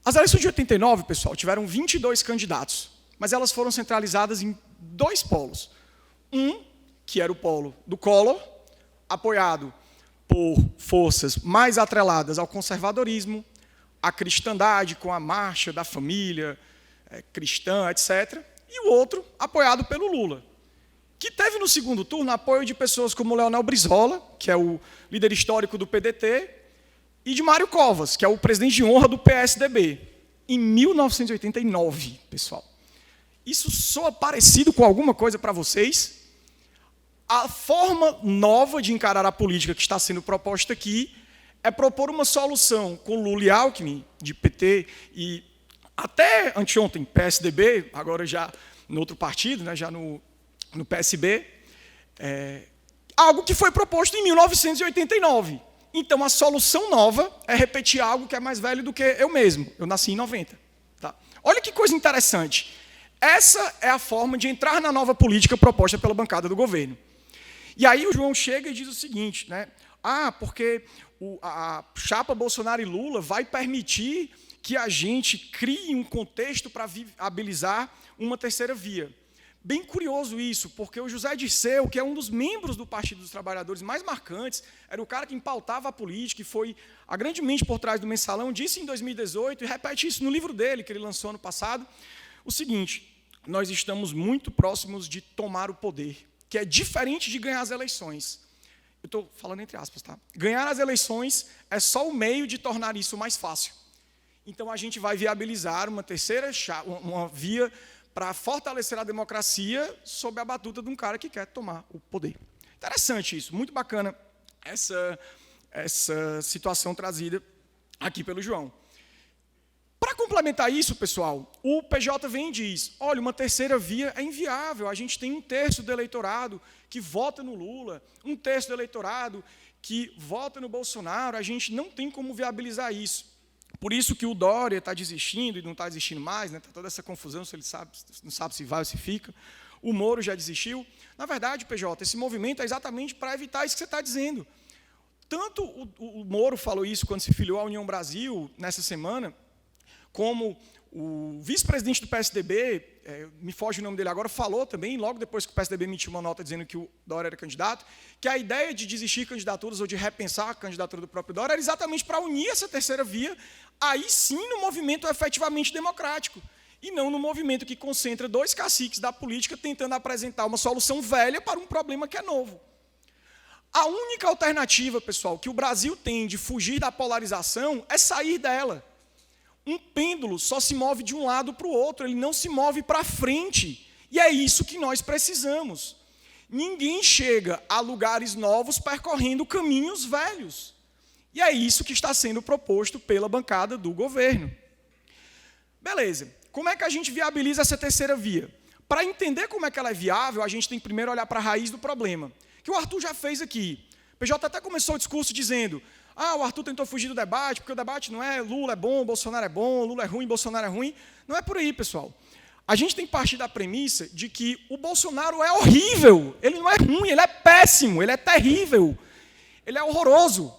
As eleições de 89, pessoal, tiveram 22 candidatos, mas elas foram centralizadas em 2 polos. Um, que era o polo do Collor, apoiado por forças mais atreladas ao conservadorismo, à cristandade, com a marcha da família cristã, etc. E o outro, apoiado pelo Lula, que teve no segundo turno apoio de pessoas como Leonel Brizola, que é o líder histórico do PDT, e de Mário Covas, que é o presidente de honra do PSDB, em 1989, pessoal. Isso soa parecido com alguma coisa para vocês? A forma nova de encarar a política que está sendo proposta aqui é propor uma solução com Lula e Alckmin, de PT, e até anteontem, PSDB, agora já no outro partido, né, já no PSB, algo que foi proposto em 1989. Então, a solução nova é repetir algo que é mais velho do que eu mesmo. Eu nasci em 90. Tá? Olha que coisa interessante. Essa é a forma de entrar na nova política proposta pela bancada do governo. E aí o João chega e diz o seguinte, né? Ah, porque a chapa Bolsonaro e Lula vai permitir que a gente crie um contexto para viabilizar uma terceira via. Bem curioso isso, porque o José Dirceu, que é um dos membros do Partido dos Trabalhadores mais marcantes, era o cara que pautava a política e foi a grande mente por trás do Mensalão, disse em 2018, e repete isso no livro dele, que ele lançou ano passado, o seguinte: nós estamos muito próximos de tomar o poder, que é diferente de ganhar as eleições. Eu estou falando entre aspas, tá? Ganhar as eleições é só o meio de tornar isso mais fácil. Então, a gente vai viabilizar uma terceira uma via para fortalecer a democracia sob a batuta de um cara que quer tomar o poder. Interessante isso, muito bacana essa situação trazida aqui pelo João. Para complementar isso, pessoal, o PJ vem e diz, olha, uma terceira via é inviável, a gente tem 1/3 do eleitorado que vota no Lula, 1/3 do eleitorado que vota no Bolsonaro, a gente não tem como viabilizar isso. Por isso que o Dória está desistindo e não está desistindo mais, está toda essa confusão, se ele não sabe se vai ou se fica. O Moro já desistiu. Na verdade, PJ, esse movimento é exatamente para evitar isso que você está dizendo. Tanto o Moro falou isso quando se filiou à União Brasil, nessa semana, como o vice-presidente do PSDB, me foge o nome dele agora, falou também, logo depois que o PSDB emitiu uma nota dizendo que o Dória era candidato, que a ideia de desistir candidaturas ou de repensar a candidatura do próprio Dória era exatamente para unir essa terceira via, aí sim no movimento efetivamente democrático, e não no movimento que concentra dois caciques da política tentando apresentar uma solução velha para um problema que é novo. A única alternativa, pessoal, que o Brasil tem de fugir da polarização é sair dela. Um pêndulo só se move de um lado para o outro, ele não se move para frente. E é isso que nós precisamos. Ninguém chega a lugares novos percorrendo caminhos velhos. E é isso que está sendo proposto pela bancada do governo. Beleza. Como é que a gente viabiliza essa terceira via? Para entender como é que ela é viável, a gente tem que primeiro olhar para a raiz do problema, que o Arthur já fez aqui. O PJ até começou o discurso dizendo: o Arthur tentou fugir do debate, porque o debate não é Lula é bom, Bolsonaro é bom, Lula é ruim, Bolsonaro é ruim. Não é por aí, pessoal. A gente tem que partir da premissa de que o Bolsonaro é horrível. Ele não é ruim, ele é péssimo, ele é terrível. Ele é horroroso.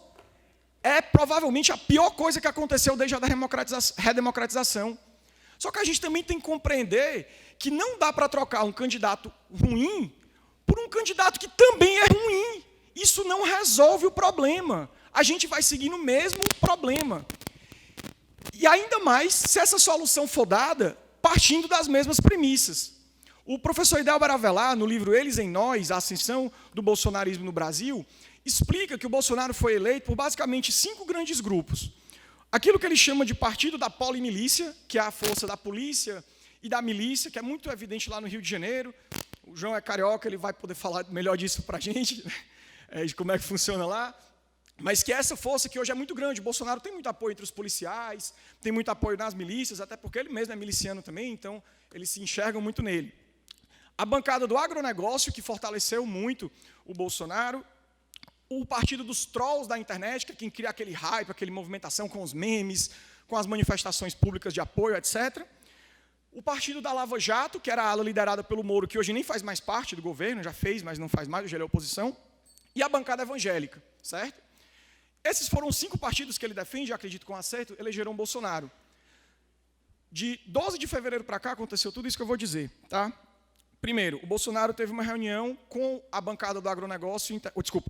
É provavelmente a pior coisa que aconteceu desde a redemocratização. Só que a gente também tem que compreender que não dá para trocar um candidato ruim por um candidato que também é ruim. Isso não resolve o problema. A gente vai seguir no mesmo problema. E ainda mais se essa solução for dada partindo das mesmas premissas. O professor Idelber Avelar, no livro Eles em Nós, a ascensão do bolsonarismo no Brasil, explica que o Bolsonaro foi eleito por basicamente 5 grandes grupos. Aquilo que ele chama de partido da polimilícia, que é a força da polícia e da milícia, que é muito evidente lá no Rio de Janeiro. O João é carioca, ele vai poder falar melhor disso para a gente, de como é que funciona lá. Mas que essa força que hoje é muito grande. O Bolsonaro tem muito apoio entre os policiais, tem muito apoio nas milícias, até porque ele mesmo é miliciano também, então eles se enxergam muito nele. A bancada do agronegócio, que fortaleceu muito o Bolsonaro. O partido dos trolls da internet, que é quem cria aquele hype, aquela movimentação com os memes, com as manifestações públicas de apoio, etc. O partido da Lava Jato, que era a ala liderada pelo Moro, que hoje nem faz mais parte do governo, já fez, mas não faz mais, hoje ele é oposição. E a bancada evangélica, certo? Esses foram os 5 partidos que ele defende, acredito com acerto, elegeram Bolsonaro. De 12 de fevereiro para cá aconteceu tudo isso que eu vou dizer, tá? Primeiro, o Bolsonaro teve uma reunião com a bancada do agronegócio,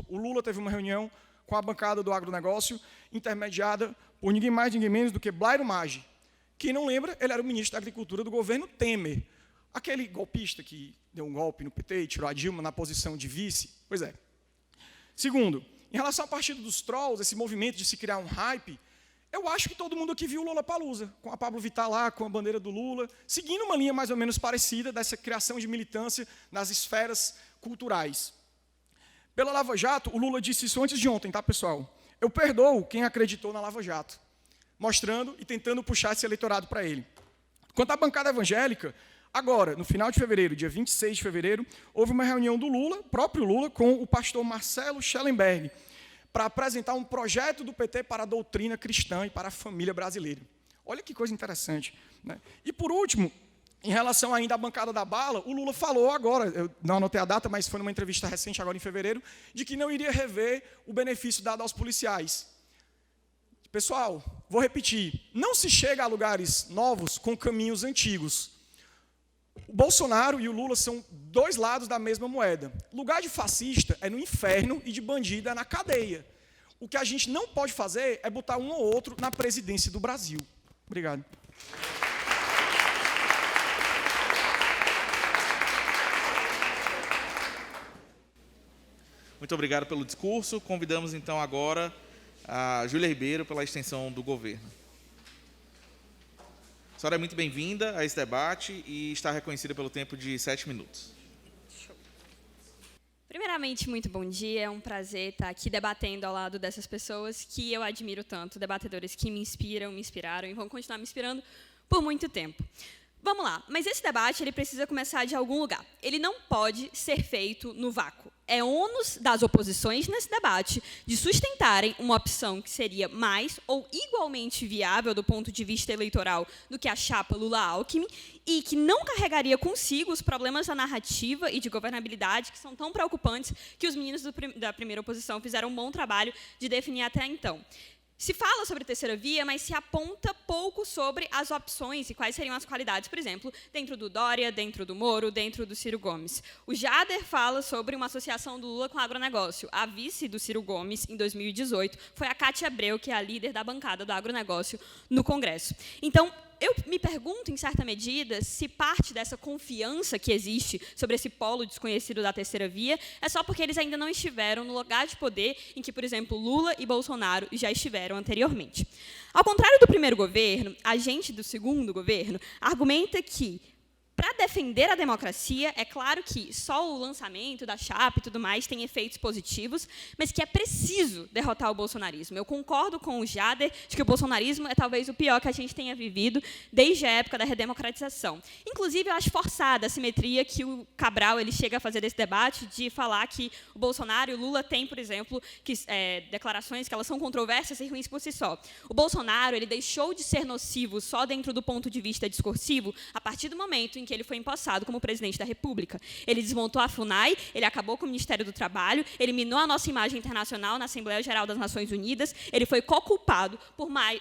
o Lula teve uma reunião com a bancada do agronegócio, intermediada por ninguém mais, ninguém menos do que Blairo Maggi. Quem não lembra, ele era o ministro da Agricultura do governo Temer. Aquele golpista que deu um golpe no PT e tirou a Dilma na posição de vice. Pois é. Segundo, em relação ao partido dos trolls, esse movimento de se criar um hype, eu acho que todo mundo aqui viu o Lollapalooza, com a Pablo Vittar lá, com a bandeira do Lula, seguindo uma linha mais ou menos parecida dessa criação de militância nas esferas culturais. Pela Lava Jato, o Lula disse isso antes de ontem, tá, pessoal? Eu perdoo quem acreditou na Lava Jato, mostrando e tentando puxar esse eleitorado para ele. Quanto à bancada evangélica, agora, no final de fevereiro, dia 26 de fevereiro, houve uma reunião do Lula, próprio Lula, com o pastor Marcelo Schellenberg, para apresentar um projeto do PT para a doutrina cristã e para a família brasileira. Olha que coisa interessante, né? E, por último, em relação ainda à bancada da bala, o Lula falou agora, eu não anotei a data, mas foi numa entrevista recente, agora em fevereiro, de que não iria rever o benefício dado aos policiais. Pessoal, vou repetir, não se chega a lugares novos com caminhos antigos. O Bolsonaro e o Lula são 2 lados da mesma moeda. Lugar de fascista é no inferno e de bandido é na cadeia. O que a gente não pode fazer é botar um ou outro na presidência do Brasil. Obrigado. Muito obrigado pelo discurso. Convidamos, então, agora a Júlia Ribeiro pela extensão do governo. A senhora é muito bem-vinda a esse debate e está reconhecida pelo tempo de 7 minutos. Primeiramente, muito bom dia. É um prazer estar aqui debatendo ao lado dessas pessoas que eu admiro tanto, debatedores que me inspiram, me inspiraram e vão continuar me inspirando por muito tempo. Vamos lá, mas esse debate ele precisa começar de algum lugar. Ele não pode ser feito no vácuo. É ônus das oposições nesse debate de sustentarem uma opção que seria mais ou igualmente viável do ponto de vista eleitoral do que a chapa Lula-Alckmin e que não carregaria consigo os problemas da narrativa e de governabilidade que são tão preocupantes que os meninos da primeira oposição fizeram um bom trabalho de definir até então. Se fala sobre terceira via, mas se aponta pouco sobre as opções e quais seriam as qualidades, por exemplo, dentro do Dória, dentro do Moro, dentro do Ciro Gomes. O Jader fala sobre uma associação do Lula com o agronegócio. A vice do Ciro Gomes, em 2018, foi a Cátia Abreu, que é a líder da bancada do agronegócio no Congresso. Então, eu me pergunto, em certa medida, se parte dessa confiança que existe sobre esse polo desconhecido da terceira via é só porque eles ainda não estiveram no lugar de poder em que, por exemplo, Lula e Bolsonaro já estiveram anteriormente. Ao contrário do primeiro governo, a gente do segundo governo argumenta que, para defender a democracia, é claro que só o lançamento da chapa e tudo mais tem efeitos positivos, mas que é preciso derrotar o bolsonarismo. Eu concordo com o Jader de que o bolsonarismo é talvez o pior que a gente tenha vivido desde a época da redemocratização. Inclusive, eu acho forçada a simetria que o Cabral ele chega a fazer desse debate de falar que o Bolsonaro e o Lula têm, por exemplo, declarações que elas são controversas e ruins por si só. O Bolsonaro ele deixou de ser nocivo só dentro do ponto de vista discursivo a partir do momento em que ele foi empossado como presidente da República. Ele desmontou a FUNAI, ele acabou com o Ministério do Trabalho, eliminou a nossa imagem internacional na Assembleia Geral das Nações Unidas, ele foi co-culpado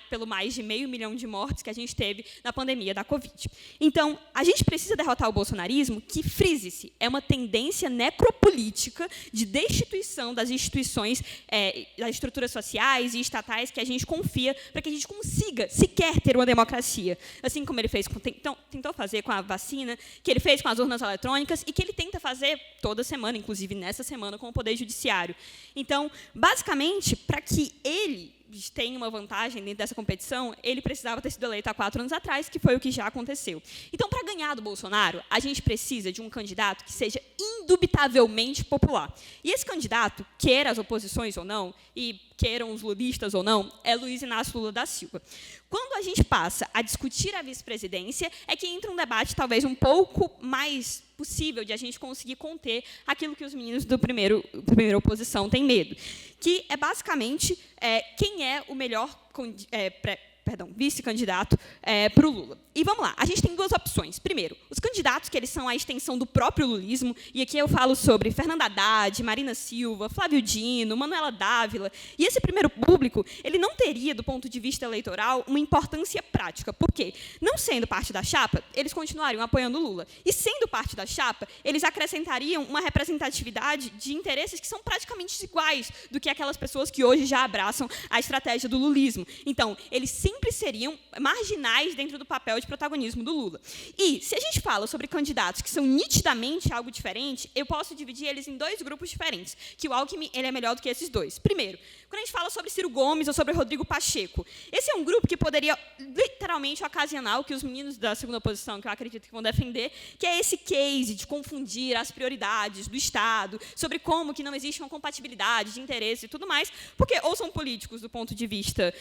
pelo mais de 500 mil de mortes que a gente teve na pandemia da Covid. Então, a gente precisa derrotar o bolsonarismo, que, frise-se, é uma tendência necropolítica de destituição das instituições, das estruturas sociais e estatais que a gente confia para que a gente consiga sequer ter uma democracia. Assim como ele tentou fazer com a vacina, que ele fez com as urnas eletrônicas e que ele tenta fazer toda semana, inclusive nessa semana, com o Poder Judiciário. Então, basicamente, para que ele tenha uma vantagem dentro dessa competição, ele precisava ter sido eleito há 4 anos atrás, que foi o que já aconteceu. Então, para ganhar do Bolsonaro, a gente precisa de um candidato que seja indubitavelmente popular. E esse candidato, queira as oposições ou não, e queiram os lulistas ou não, é Luiz Inácio Lula da Silva. Quando a gente passa a discutir a vice-presidência, é que entra um debate talvez um pouco mais possível de a gente conseguir conter aquilo que os meninos do primeira oposição têm medo, que é basicamente quem é o melhor vice-candidato para o Lula. E vamos lá, a gente tem 2 opções. Primeiro, os candidatos que eles são a extensão do próprio lulismo, e aqui eu falo sobre Fernanda Haddad, Marina Silva, Flávio Dino, Manuela Dávila, e esse primeiro público, ele não teria, do ponto de vista eleitoral, uma importância prática. Por quê? Não sendo parte da chapa, eles continuariam apoiando o Lula. E sendo parte da chapa, eles acrescentariam uma representatividade de interesses que são praticamente iguais do que aquelas pessoas que hoje já abraçam a estratégia do lulismo. Então, eles sempre seriam marginais dentro do papel de protagonismo do Lula. E, se a gente fala sobre candidatos que são nitidamente algo diferente, eu posso dividir eles em 2 grupos diferentes, que o Alckmin ele é melhor do que esses 2. Primeiro, quando a gente fala sobre Ciro Gomes ou sobre Rodrigo Pacheco, esse é um grupo que poderia literalmente ocasionar o que os meninos da segunda oposição, que eu acredito que vão defender, que é esse case de confundir as prioridades do Estado, sobre como que não existe uma compatibilidade de interesse e tudo mais, porque ou são políticos do ponto de vista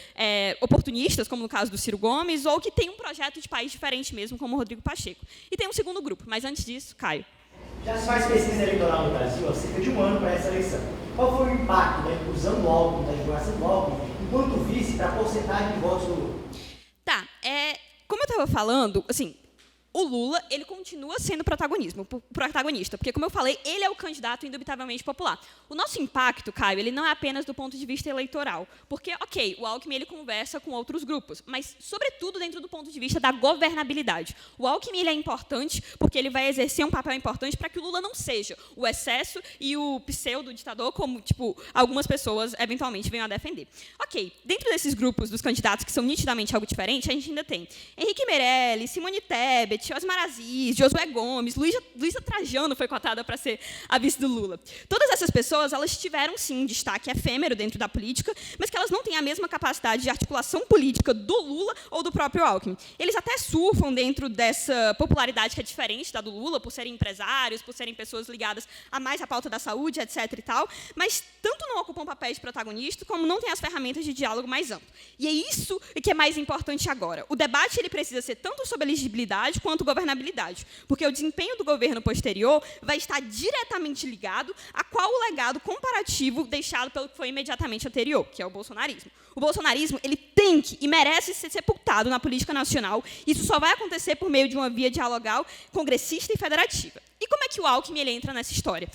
oportunistas, como no caso do Ciro Gomes, ou que tem um projeto de país diferente mesmo, como o Rodrigo Pacheco. E tem um segundo grupo, mas antes disso, Caio. Já se faz pesquisa eleitoral no Brasil há cerca de 1 ano para essa eleição. Qual foi o impacto, usando o Alckmin, da divulgação do Alckmin, enquanto vice, para a porcentagem de votos do Lula? Tá, como eu estava falando, assim, o Lula ele continua sendo protagonista, porque, como eu falei, ele é o candidato indubitavelmente popular. O nosso impacto, Caio, ele não é apenas do ponto de vista eleitoral, porque, ok, o Alckmin ele conversa com outros grupos, mas, sobretudo, dentro do ponto de vista da governabilidade. O Alckmin ele é importante porque ele vai exercer um papel importante para que o Lula não seja o excesso e o pseudo-ditador, como algumas pessoas eventualmente venham a defender. Ok, dentro desses grupos dos candidatos que são nitidamente algo diferente, a gente ainda tem Henrique Meirelles, Simone Tebet, Osmar Aziz, Josué Gomes, Luísa Trajano foi cotada para ser a vice do Lula. Todas essas pessoas, elas tiveram, sim, um destaque efêmero dentro da política, mas que elas não têm a mesma capacidade de articulação política do Lula ou do próprio Alckmin. Eles até surfam dentro dessa popularidade que é diferente da do Lula, por serem empresários, por serem pessoas ligadas a mais à pauta da saúde, etc. e tal, mas tanto não ocupam papéis de protagonista, como não têm as ferramentas de diálogo mais amplo. E é isso que é mais importante agora. O debate ele precisa ser tanto sobre elegibilidade quanto governabilidade, porque o desempenho do governo posterior vai estar diretamente ligado a qual o legado comparativo deixado pelo que foi imediatamente anterior, que é o bolsonarismo. O bolsonarismo ele tem que e merece ser sepultado na política nacional. Isso só vai acontecer por meio de uma via dialogal, congressista e federativa. E como é que o Alckmin ele entra nessa história?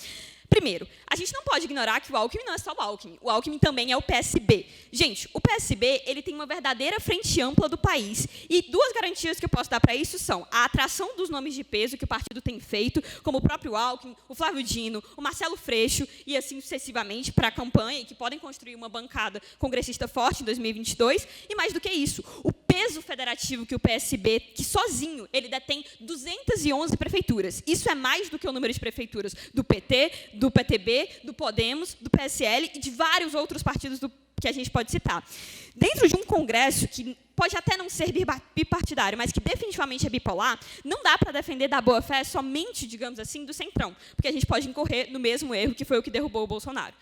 Primeiro, a gente não pode ignorar que o Alckmin não é só o Alckmin também é o PSB. Gente, o PSB ele tem uma verdadeira frente ampla do país, e duas garantias que eu posso dar para isso são a atração dos nomes de peso que o partido tem feito, como o próprio Alckmin, o Flávio Dino, o Marcelo Freixo, e assim sucessivamente para a campanha, e que podem construir uma bancada congressista forte em 2022, e mais do que isso, o peso federativo que o PSB, que sozinho, ele detém 211 prefeituras. Isso é mais do que o número de prefeituras do PT, do PTB, do Podemos, do PSL e de vários outros partidos que a gente pode citar. Dentro de um congresso que pode até não ser bipartidário, mas que definitivamente é bipolar, não dá para defender da boa-fé somente, digamos assim, do centrão, porque a gente pode incorrer no mesmo erro que foi o que derrubou o Bolsonaro.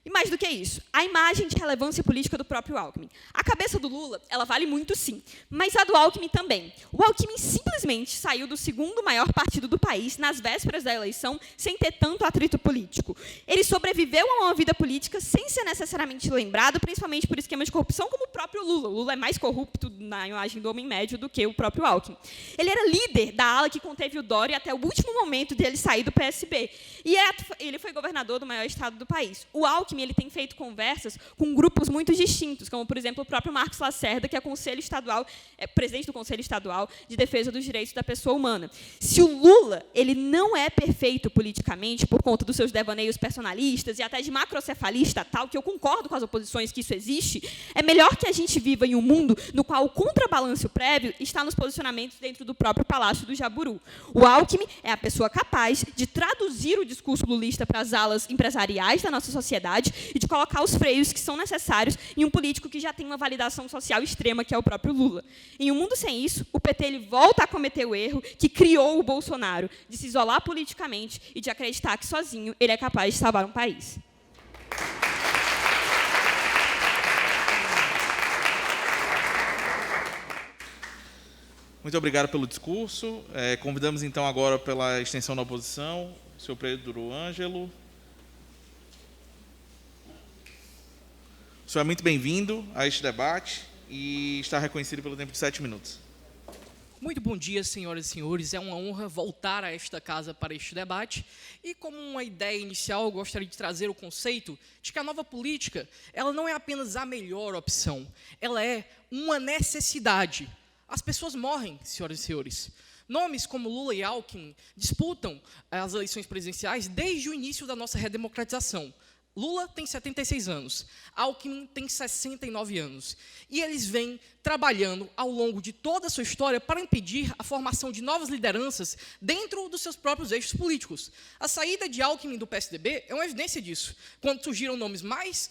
E mais do que isso, a imagem de relevância política do próprio Alckmin. A cabeça do Lula, ela vale muito, sim, mas a do Alckmin também. O Alckmin simplesmente saiu do segundo maior partido do país nas vésperas da eleição, sem ter tanto atrito político. Ele sobreviveu a uma vida política sem ser necessariamente lembrado, principalmente por esquema de corrupção, como o próprio Lula. O Lula é mais corrupto na imagem do homem médio do que o próprio Alckmin. Ele era líder da ala que conteve o Dória até o último momento dele sair do PSB. E ele foi governador do maior estado do país. O Alckmin ele tem feito conversas com grupos muito distintos, como, por exemplo, o próprio Marcos Lacerda, que é presidente do Conselho Estadual de Defesa dos Direitos da Pessoa Humana. Se o Lula ele não é perfeito politicamente, por conta dos seus devaneios personalistas e até de macrocefalista tal, que eu concordo com as oposições que isso existe, é melhor que a gente viva em um mundo no qual o contrabalanço prévio está nos posicionamentos dentro do próprio Palácio do Jaburu. O Alckmin é a pessoa capaz de traduzir o discurso lulista para as alas empresariais da nossa sociedade e de colocar os freios que são necessários em um político que já tem uma validação social extrema, que é o próprio Lula. Em um mundo sem isso, o PT ele volta a cometer o erro que criou o Bolsonaro, de se isolar politicamente e de acreditar que sozinho ele é capaz de salvar um país. Muito obrigado pelo discurso. Convidamos, então, agora pela extensão da oposição, o senhor Pedro Ângelo. O senhor é muito bem-vindo a este debate e está reconhecido pelo tempo de 7 minutos. Muito bom dia, senhoras e senhores. É uma honra voltar a esta casa para este debate. E como uma ideia inicial, eu gostaria de trazer o conceito de que a nova política ela não é apenas a melhor opção, ela é uma necessidade. As pessoas morrem, senhoras e senhores. Nomes como Lula e Alckmin disputam as eleições presidenciais desde o início da nossa redemocratização. Lula tem 76 anos, Alckmin tem 69 anos. E eles vêm trabalhando ao longo de toda a sua história para impedir a formação de novas lideranças dentro dos seus próprios eixos políticos. A saída de Alckmin do PSDB é uma evidência disso. Quando surgiram nomes mais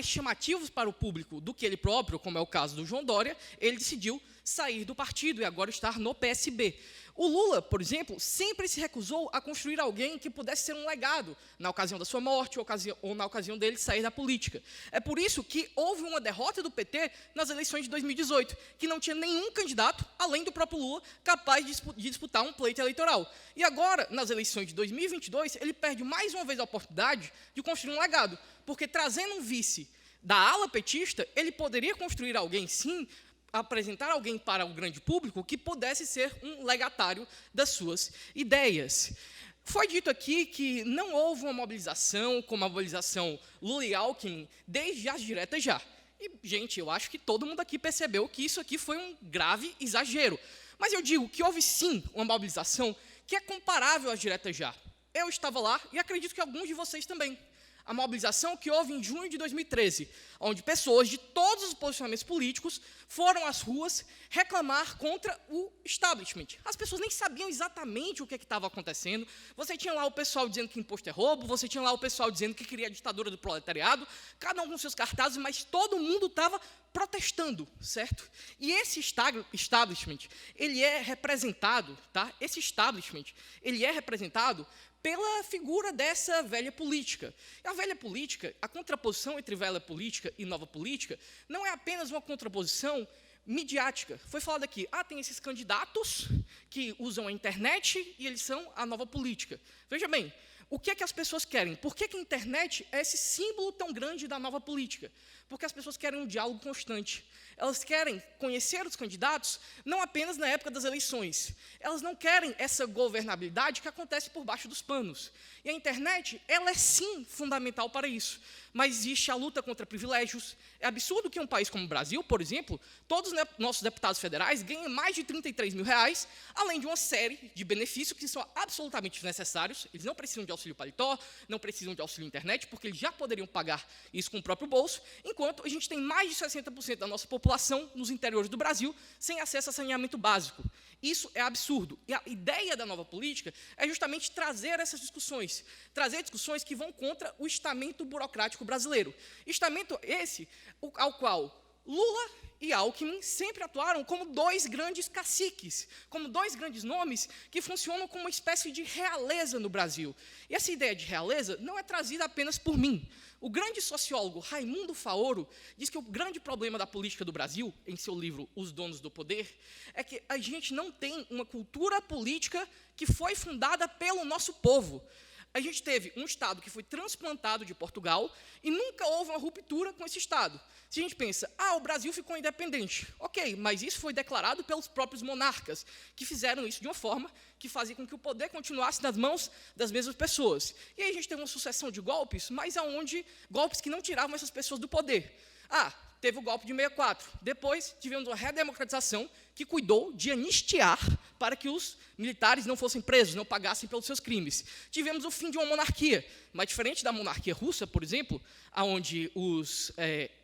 chamativos para o público do que ele próprio, como é o caso do João Dória, ele decidiu sair do partido e agora estar no PSB. O Lula, por exemplo, sempre se recusou a construir alguém que pudesse ser um legado na ocasião da sua morte ou na ocasião dele sair da política. É por isso que houve uma derrota do PT nas eleições de 2018, que não tinha nenhum candidato, além do próprio Lula, capaz de disputar um pleito eleitoral. E agora, nas eleições de 2022, ele perde mais uma vez a oportunidade de construir um legado, porque trazendo um vice da ala petista, ele poderia construir alguém, sim, apresentar alguém para o grande público que pudesse ser um legatário das suas ideias. Foi dito aqui que não houve uma mobilização como a mobilização Lula e Alckmin desde as diretas já. E, gente, eu acho que todo mundo aqui percebeu que isso aqui foi um grave exagero. Mas eu digo que houve, sim, uma mobilização que é comparável às diretas já. Eu estava lá e acredito que alguns de vocês também. A mobilização que houve em junho de 2013, onde pessoas de todos os posicionamentos políticos foram às ruas reclamar contra o establishment. As pessoas nem sabiam exatamente o que estava acontecendo. Você tinha lá o pessoal dizendo que imposto é roubo, você tinha lá o pessoal dizendo que queria a ditadura do proletariado, cada um com seus cartazes, mas todo mundo estava protestando, certo? E esse establishment, ele é representado, tá? Esse establishment, ele é representado pela figura dessa velha política. E a velha política, a contraposição entre velha política e nova política, não é apenas uma contraposição midiática. Foi falado aqui, tem esses candidatos que usam a internet e eles são a nova política. Veja bem, o que é que as pessoas querem? Por que a internet é esse símbolo tão grande da nova política? Porque as pessoas querem um diálogo constante. Elas querem conhecer os candidatos não apenas na época das eleições. Elas não querem essa governabilidade que acontece por baixo dos panos. E a internet, ela é sim fundamental para isso. Mas existe a luta contra privilégios. É absurdo que um país como o Brasil, por exemplo, todos os nossos deputados federais ganhem mais de R$33 mil, além de uma série de benefícios que são absolutamente necessários. Eles não precisam de auxílio paletó, não precisam de auxílio internet, porque eles já poderiam pagar isso com o próprio bolso, enquanto a gente tem mais de 60% da nossa população nos interiores do Brasil sem acesso a saneamento básico. Isso é absurdo. E a ideia da nova política é justamente trazer essas discussões, trazer discussões que vão contra o estamento burocrático brasileiro. Estamento esse ao qual Lula e Alckmin sempre atuaram como dois grandes caciques, como dois grandes nomes que funcionam como uma espécie de realeza no Brasil. E essa ideia de realeza não é trazida apenas por mim. O grande sociólogo Raimundo Faoro diz que o grande problema da política do Brasil, em seu livro Os Donos do Poder, é que a gente não tem uma cultura política que foi fundada pelo nosso povo. A gente teve um Estado que foi transplantado de Portugal e nunca houve uma ruptura com esse Estado. Se a gente pensa, o Brasil ficou independente. Ok, mas isso foi declarado pelos próprios monarcas, que fizeram isso de uma forma que fazia com que o poder continuasse nas mãos das mesmas pessoas. E aí a gente teve uma sucessão de golpes, mas golpes que não tiravam essas pessoas do poder. Teve o golpe de 64. Depois, tivemos uma redemocratização que cuidou de anistiar para que os militares não fossem presos, não pagassem pelos seus crimes. Tivemos o fim de uma monarquia, mas diferente da monarquia russa, por exemplo, onde os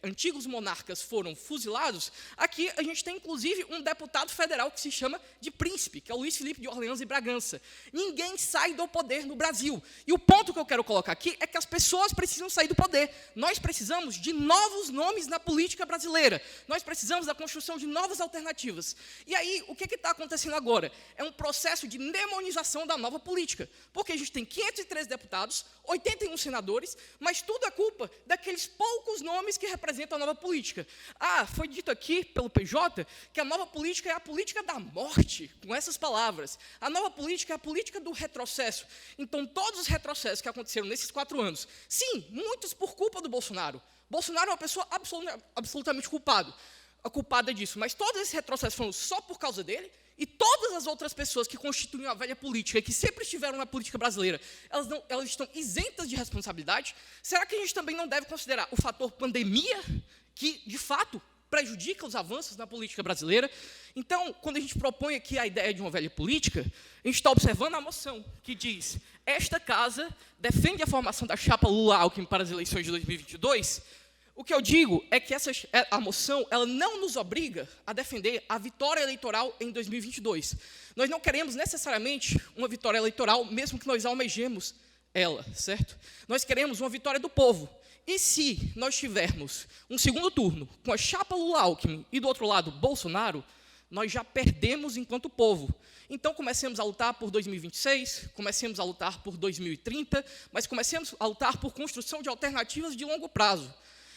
antigos monarcas foram fuzilados, aqui a gente tem, inclusive, um deputado federal que se chama de príncipe, que é o Luiz Felipe de Orleans e Bragança. Ninguém sai do poder no Brasil. E o ponto que eu quero colocar aqui é que as pessoas precisam sair do poder. Nós precisamos de novos nomes na política brasileira. Nós precisamos da construção de novas alternativas. E aí, o que está acontecendo agora? É um processo de demonização da nova política. Porque a gente tem 513 deputados, 81 senadores, mas tudo é culpa daqueles poucos nomes que representam a nova política. Foi dito aqui pelo PJ que a nova política é a política da morte, com essas palavras. A nova política é a política do retrocesso. Então, todos os retrocessos que aconteceram nesses 4 anos, sim, muitos por culpa do Bolsonaro. Bolsonaro é uma pessoa absolutamente culpada disso, mas todos esses retrocessos foram só por causa dele, e todas as outras pessoas que constituem a velha política, que sempre estiveram na política brasileira, elas estão isentas de responsabilidade. Será que a gente também não deve considerar o fator pandemia, que, de fato, prejudica os avanços na política brasileira? Então, quando a gente propõe aqui a ideia de uma velha política, a gente está observando a moção que diz: esta casa defende a formação da chapa Lula-Alckmin para as eleições de 2022, o que eu digo é que a moção ela não nos obriga a defender a vitória eleitoral em 2022. Nós não queremos necessariamente uma vitória eleitoral, mesmo que nós almejemos ela, certo? Nós queremos uma vitória do povo. E se nós tivermos um segundo turno com a chapa Lula-Alckmin e, do outro lado, Bolsonaro, nós já perdemos enquanto povo. Então, comecemos a lutar por 2026, comecemos a lutar por 2030, mas comecemos a lutar por construção de alternativas de longo prazo.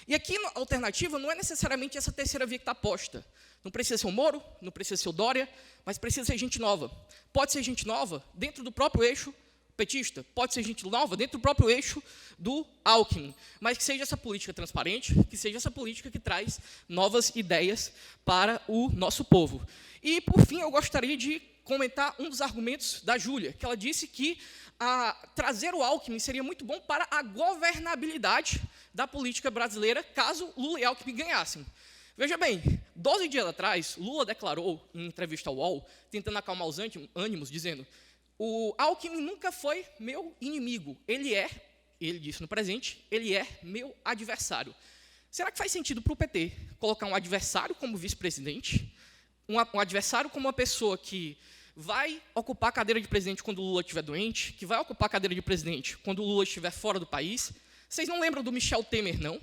E aqui a alternativa não é necessariamente essa terceira via que está posta. Não precisa ser o Moro, não precisa ser o Dória, mas precisa ser gente nova. Pode ser gente nova dentro do próprio eixo petista, pode ser gente nova dentro do próprio eixo do Alckmin, mas que seja essa política transparente, que seja essa política que traz novas ideias para o nosso povo. E, por fim, eu gostaria de comentar um dos argumentos da Júlia, que ela disse que trazer o Alckmin seria muito bom para a governabilidade da política brasileira, caso Lula e Alckmin ganhassem. Veja bem, 12 dias atrás, Lula declarou, em entrevista ao UOL, tentando acalmar os ânimos, dizendo: o Alckmin nunca foi meu inimigo, ele disse no presente, ele é meu adversário. Será que faz sentido para o PT colocar um adversário como vice-presidente, um adversário como uma pessoa que vai ocupar a cadeira de presidente quando o Lula estiver doente, que vai ocupar a cadeira de presidente quando o Lula estiver fora do país? Vocês não lembram do Michel Temer, não?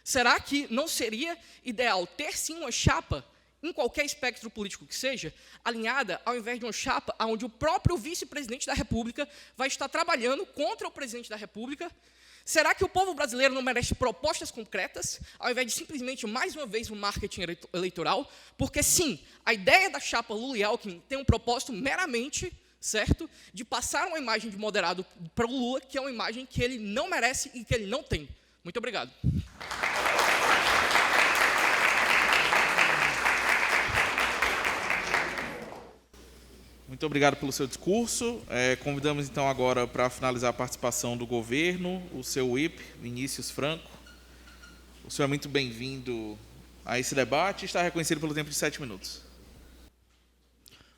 Será que não seria ideal ter, sim, uma chapa, em qualquer espectro político que seja, alinhada, ao invés de uma chapa onde o próprio vice-presidente da República vai estar trabalhando contra o presidente da República? Será que o povo brasileiro não merece propostas concretas, ao invés de simplesmente, mais uma vez, um marketing eleitoral? Porque, sim, a ideia da chapa Lula e Alckmin tem um propósito meramente certo? De passar uma imagem de moderado para o Lula, que é uma imagem que ele não merece e que ele não tem. Muito obrigado. Muito obrigado pelo seu discurso. Convidamos, então, agora, para finalizar a participação do governo, o seu whip, Vinícius Franco. O senhor é muito bem-vindo a esse debate e está reconhecido pelo tempo de 7 minutos.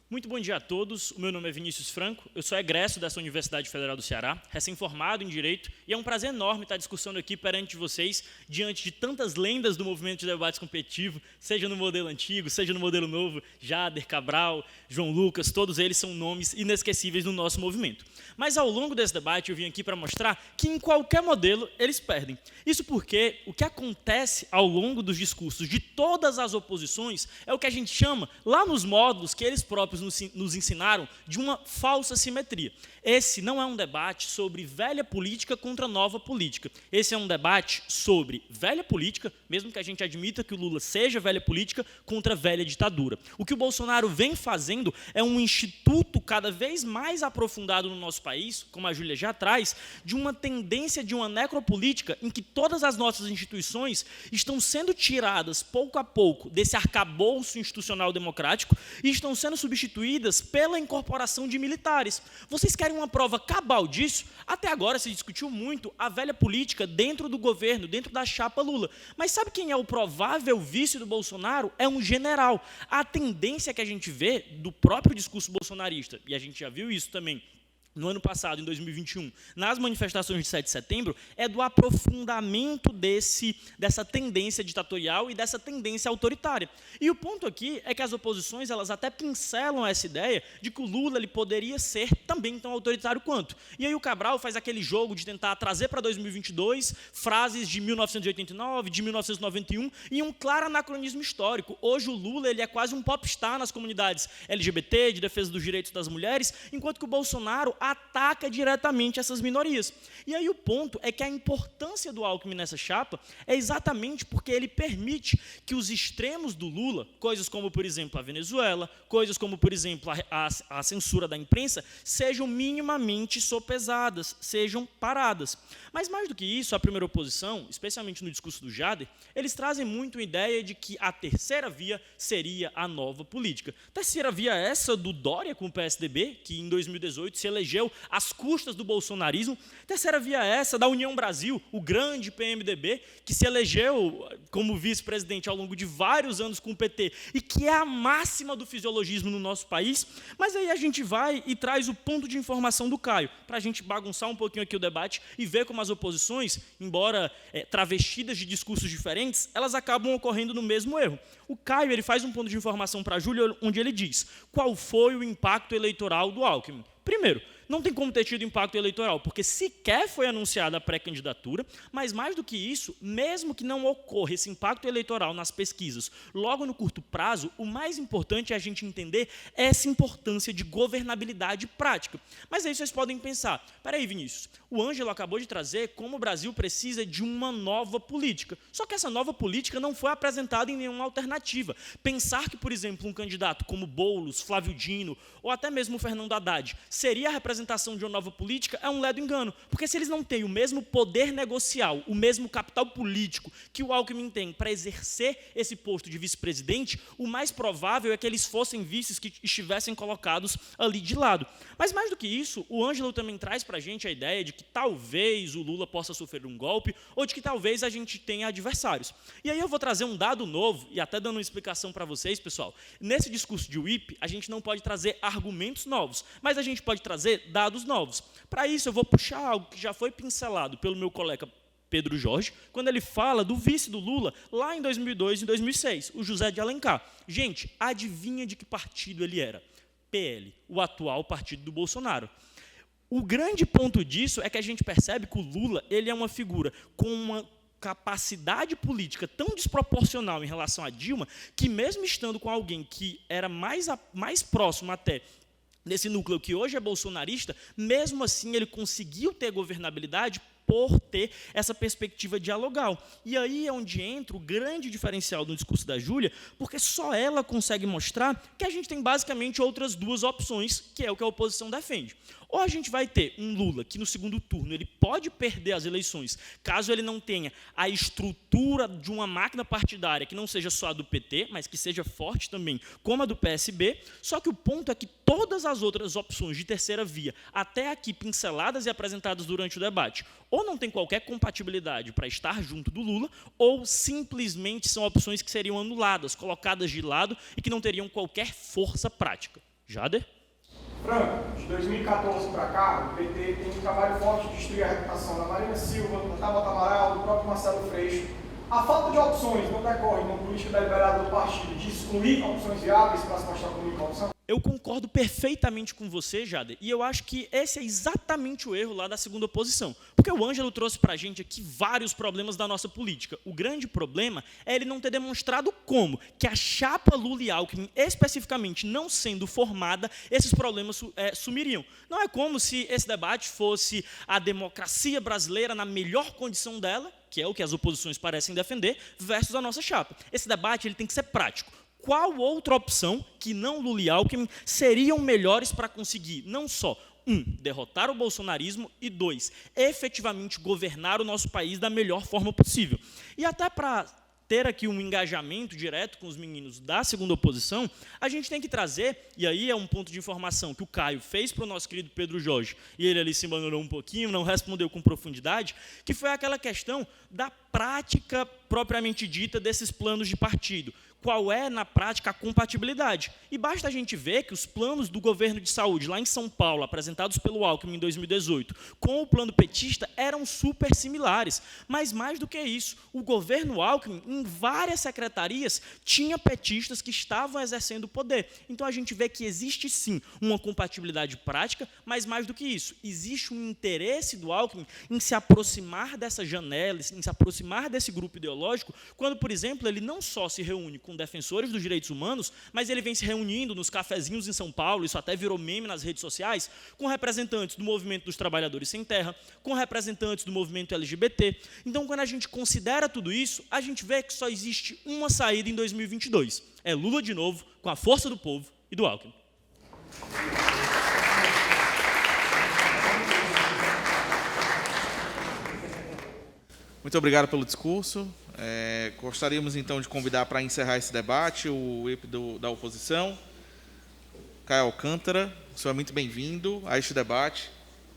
Muito bom dia a todos, o meu nome é Vinícius Franco, eu sou egresso dessa Universidade Federal do Ceará, recém-formado em Direito, e é um prazer enorme estar discursando aqui perante vocês, diante de tantas lendas do movimento de debates competitivo, seja no modelo antigo, seja no modelo novo, Jader, Cabral, João Lucas, todos eles são nomes inesquecíveis no nosso movimento. Mas ao longo desse debate eu vim aqui para mostrar que em qualquer modelo eles perdem. Isso porque o que acontece ao longo dos discursos de todas as oposições é o que a gente chama, lá nos módulos que eles próprios nos ensinaram, de uma falsa simetria. Esse não é um debate sobre velha política contra nova política. Esse é um debate sobre velha política, mesmo que a gente admita que o Lula seja velha política, contra velha ditadura. O que o Bolsonaro vem fazendo é um instituto cada vez mais aprofundado no nosso país, como a Júlia já traz, de uma tendência de uma necropolítica em que todas as nossas instituições estão sendo tiradas pouco a pouco desse arcabouço institucional democrático e estão sendo substituídas pela incorporação de militares. Vocês querem uma prova cabal disso? Até agora se discutiu muito a velha política dentro do governo, dentro da chapa Lula. Mas sabe quem é o provável vice do Bolsonaro? É um general. A tendência que a gente vê do próprio discurso bolsonarista, e a gente já viu isso também no ano passado, em 2021, nas manifestações de 7 de setembro, é do aprofundamento dessa tendência ditatorial e dessa tendência autoritária. E o ponto aqui é que as oposições elas até pincelam essa ideia de que o Lula ele poderia ser também tão autoritário quanto. E aí o Cabral faz aquele jogo de tentar trazer para 2022 frases de 1989, de 1991, e um claro anacronismo histórico. Hoje o Lula ele é quase um popstar nas comunidades LGBT, de defesa dos direitos das mulheres, enquanto que o Bolsonaro ataca diretamente essas minorias. E aí o ponto é que a importância do Alckmin nessa chapa é exatamente porque ele permite que os extremos do Lula, coisas como, por exemplo, a Venezuela, coisas como, por exemplo, a censura da imprensa, sejam minimamente sopesadas, sejam paradas. Mas mais do que isso, a primeira oposição, especialmente no discurso do Jader, eles trazem muito a ideia de que a terceira via seria a nova política. Terceira via essa do Dória com o PSDB, que em 2018 se elegeu às custas do bolsonarismo. Terceira via essa da União Brasil, o grande PMDB, que se elegeu como vice-presidente ao longo de vários anos com o PT e que é a máxima do fisiologismo no nosso país. Mas aí a gente vai e traz o ponto de informação do Caio, para a gente bagunçar um pouquinho aqui o debate e ver como as oposições, embora travestidas de discursos diferentes, elas acabam ocorrendo no mesmo erro. O Caio ele faz um ponto de informação para a Júlia, onde ele diz qual foi o impacto eleitoral do Alckmin. Primeiro, não tem como ter tido impacto eleitoral, porque sequer foi anunciada a pré-candidatura, mas mais do que isso, mesmo que não ocorra esse impacto eleitoral nas pesquisas logo no curto prazo, o mais importante é a gente entender essa importância de governabilidade prática. Mas aí vocês podem pensar, peraí, Vinícius, o Ângelo acabou de trazer como o Brasil precisa de uma nova política. Só que essa nova política não foi apresentada em nenhuma alternativa. Pensar que, por exemplo, um candidato como Boulos, Flávio Dino, ou até mesmo Fernando Haddad, seria a representação de uma nova política é um ledo engano. Porque se eles não têm o mesmo poder negocial, o mesmo capital político que o Alckmin tem para exercer esse posto de vice-presidente, o mais provável é que eles fossem vices que estivessem colocados ali de lado. Mas mais do que isso, o Ângelo também traz para a gente a ideia de que talvez o Lula possa sofrer um golpe ou de que talvez a gente tenha adversários. E aí eu vou trazer um dado novo, e até dando uma explicação para vocês, pessoal. Nesse discurso de whip, a gente não pode trazer argumentos novos, mas a gente pode trazer dados novos. Para isso, eu vou puxar algo que já foi pincelado pelo meu colega Pedro Jorge, quando ele fala do vice do Lula lá em 2002 e 2006, o José de Alencar. Gente, adivinha de que partido ele era? PL, o atual partido do Bolsonaro. O grande ponto disso é que a gente percebe que o Lula ele é uma figura com uma capacidade política tão desproporcional em relação a Dilma, que mesmo estando com alguém que era mais próximo até desse núcleo que hoje é bolsonarista, mesmo assim ele conseguiu ter governabilidade por ter essa perspectiva dialogal. E aí é onde entra o grande diferencial do discurso da Júlia, porque só ela consegue mostrar que a gente tem basicamente outras duas opções, que é o que a oposição defende. Ou a gente vai ter um Lula que, no segundo turno, ele pode perder as eleições, caso ele não tenha a estrutura de uma máquina partidária que não seja só a do PT, mas que seja forte também, como a do PSB, só que o ponto é que todas as outras opções de terceira via, até aqui pinceladas e apresentadas durante o debate, ou não tem qualquer compatibilidade para estar junto do Lula, ou simplesmente são opções que seriam anuladas, colocadas de lado e que não teriam qualquer força prática. Jader? Franco, de 2014 para cá, o PT tem um trabalho forte de destruir a reputação da Marina Silva, da Tabata Amaral, do próprio Marcelo Freixo. A falta de opções não decorre de uma política deliberada do partido de excluir opções viáveis para se mostrar como corrupção? Eu concordo perfeitamente com você, Jader, e eu acho que esse é exatamente o erro lá da segunda oposição. Porque o Ângelo trouxe para a gente aqui vários problemas da nossa política. O grande problema é ele não ter demonstrado como que a chapa Lula e Alckmin, especificamente não sendo formada, esses problemas sumiriam. Não é como se esse debate fosse a democracia brasileira na melhor condição dela, que é o que as oposições parecem defender, versus a nossa chapa. Esse debate ele tem que ser prático. Qual outra opção, que não Lula e Alckmin, seriam melhores para conseguir, não só, 1, derrotar o bolsonarismo, e 2, efetivamente governar o nosso país da melhor forma possível? E até para ter aqui um engajamento direto com os meninos da segunda oposição, a gente tem que trazer, e aí é um ponto de informação que o Caio fez para o nosso querido Pedro Jorge, e ele ali se embananou um pouquinho, não respondeu com profundidade, que foi aquela questão da prática propriamente dita desses planos de partido. Qual é, na prática, a compatibilidade? E basta a gente ver que os planos do governo de saúde, lá em São Paulo, apresentados pelo Alckmin em 2018, com o plano petista, eram super similares. Mas, mais do que isso, o governo Alckmin, em várias secretarias, tinha petistas que estavam exercendo o poder. Então, a gente vê que existe, sim, uma compatibilidade prática, mas, mais do que isso, existe um interesse do Alckmin em se aproximar dessa janela, em se aproximar desse grupo ideológico, quando, por exemplo, ele não só se reúne com defensores dos direitos humanos, mas ele vem se reunindo nos cafezinhos em São Paulo, isso até virou meme nas redes sociais, com representantes do movimento dos trabalhadores sem terra, com representantes do movimento LGBT. Então, quando a gente considera tudo isso, a gente vê que só existe uma saída em 2022. É Lula de novo, com a força do povo e do Alckmin. Muito obrigado pelo discurso. Gostaríamos, então, de convidar para encerrar esse debate o EP da oposição, Caio Alcântara. O senhor é muito bem-vindo a este debate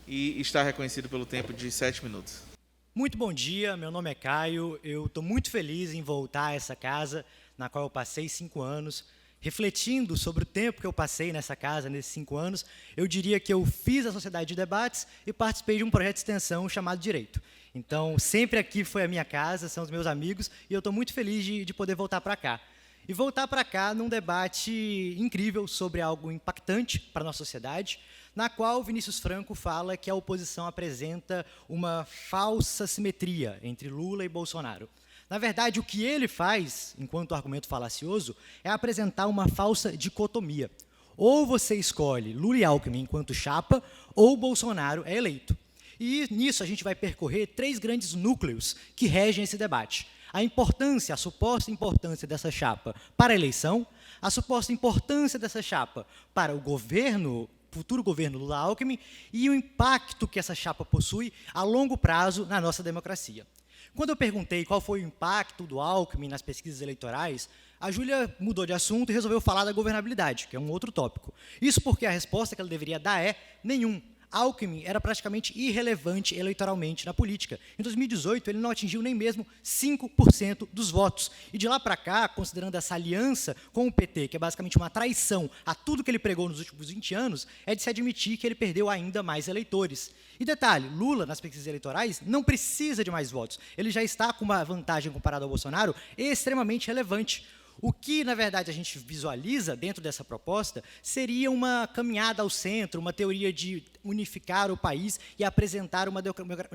e está reconhecido pelo tempo de 7 minutos. Muito bom dia, meu nome é Caio. Eu estou muito feliz em voltar a essa casa, na qual eu passei 5 anos. Refletindo sobre o tempo que eu passei nessa casa, nesses 5 anos, eu diria que eu fiz a Sociedade de Debates e participei de um projeto de extensão chamado Direito. Então, sempre aqui foi a minha casa, são os meus amigos, e eu estou muito feliz de poder voltar para cá. E voltar para cá num debate incrível sobre algo impactante para a nossa sociedade, na qual Vinícius Franco fala que a oposição apresenta uma falsa simetria entre Lula e Bolsonaro. Na verdade, o que ele faz, enquanto argumento falacioso, é apresentar uma falsa dicotomia. Ou você escolhe Lula e Alckmin enquanto chapa, ou Bolsonaro é eleito. E nisso a gente vai percorrer 3 grandes núcleos que regem esse debate. A importância, a suposta importância dessa chapa para a eleição, a suposta importância dessa chapa para o governo, futuro governo Lula-Alckmin, e o impacto que essa chapa possui a longo prazo na nossa democracia. Quando eu perguntei qual foi o impacto do Alckmin nas pesquisas eleitorais, a Júlia mudou de assunto e resolveu falar da governabilidade, que é um outro tópico. Isso porque a resposta que ela deveria dar é nenhum. Alckmin era praticamente irrelevante eleitoralmente na política. Em 2018, ele não atingiu nem mesmo 5% dos votos. E de lá para cá, considerando essa aliança com o PT, que é basicamente uma traição a tudo que ele pregou nos últimos 20 anos, é de se admitir que ele perdeu ainda mais eleitores. E detalhe, Lula, nas pesquisas eleitorais, não precisa de mais votos. Ele já está com uma vantagem comparada ao Bolsonaro extremamente relevante. O que, na verdade, a gente visualiza dentro dessa proposta seria uma caminhada ao centro, uma teoria de unificar o país e apresentar uma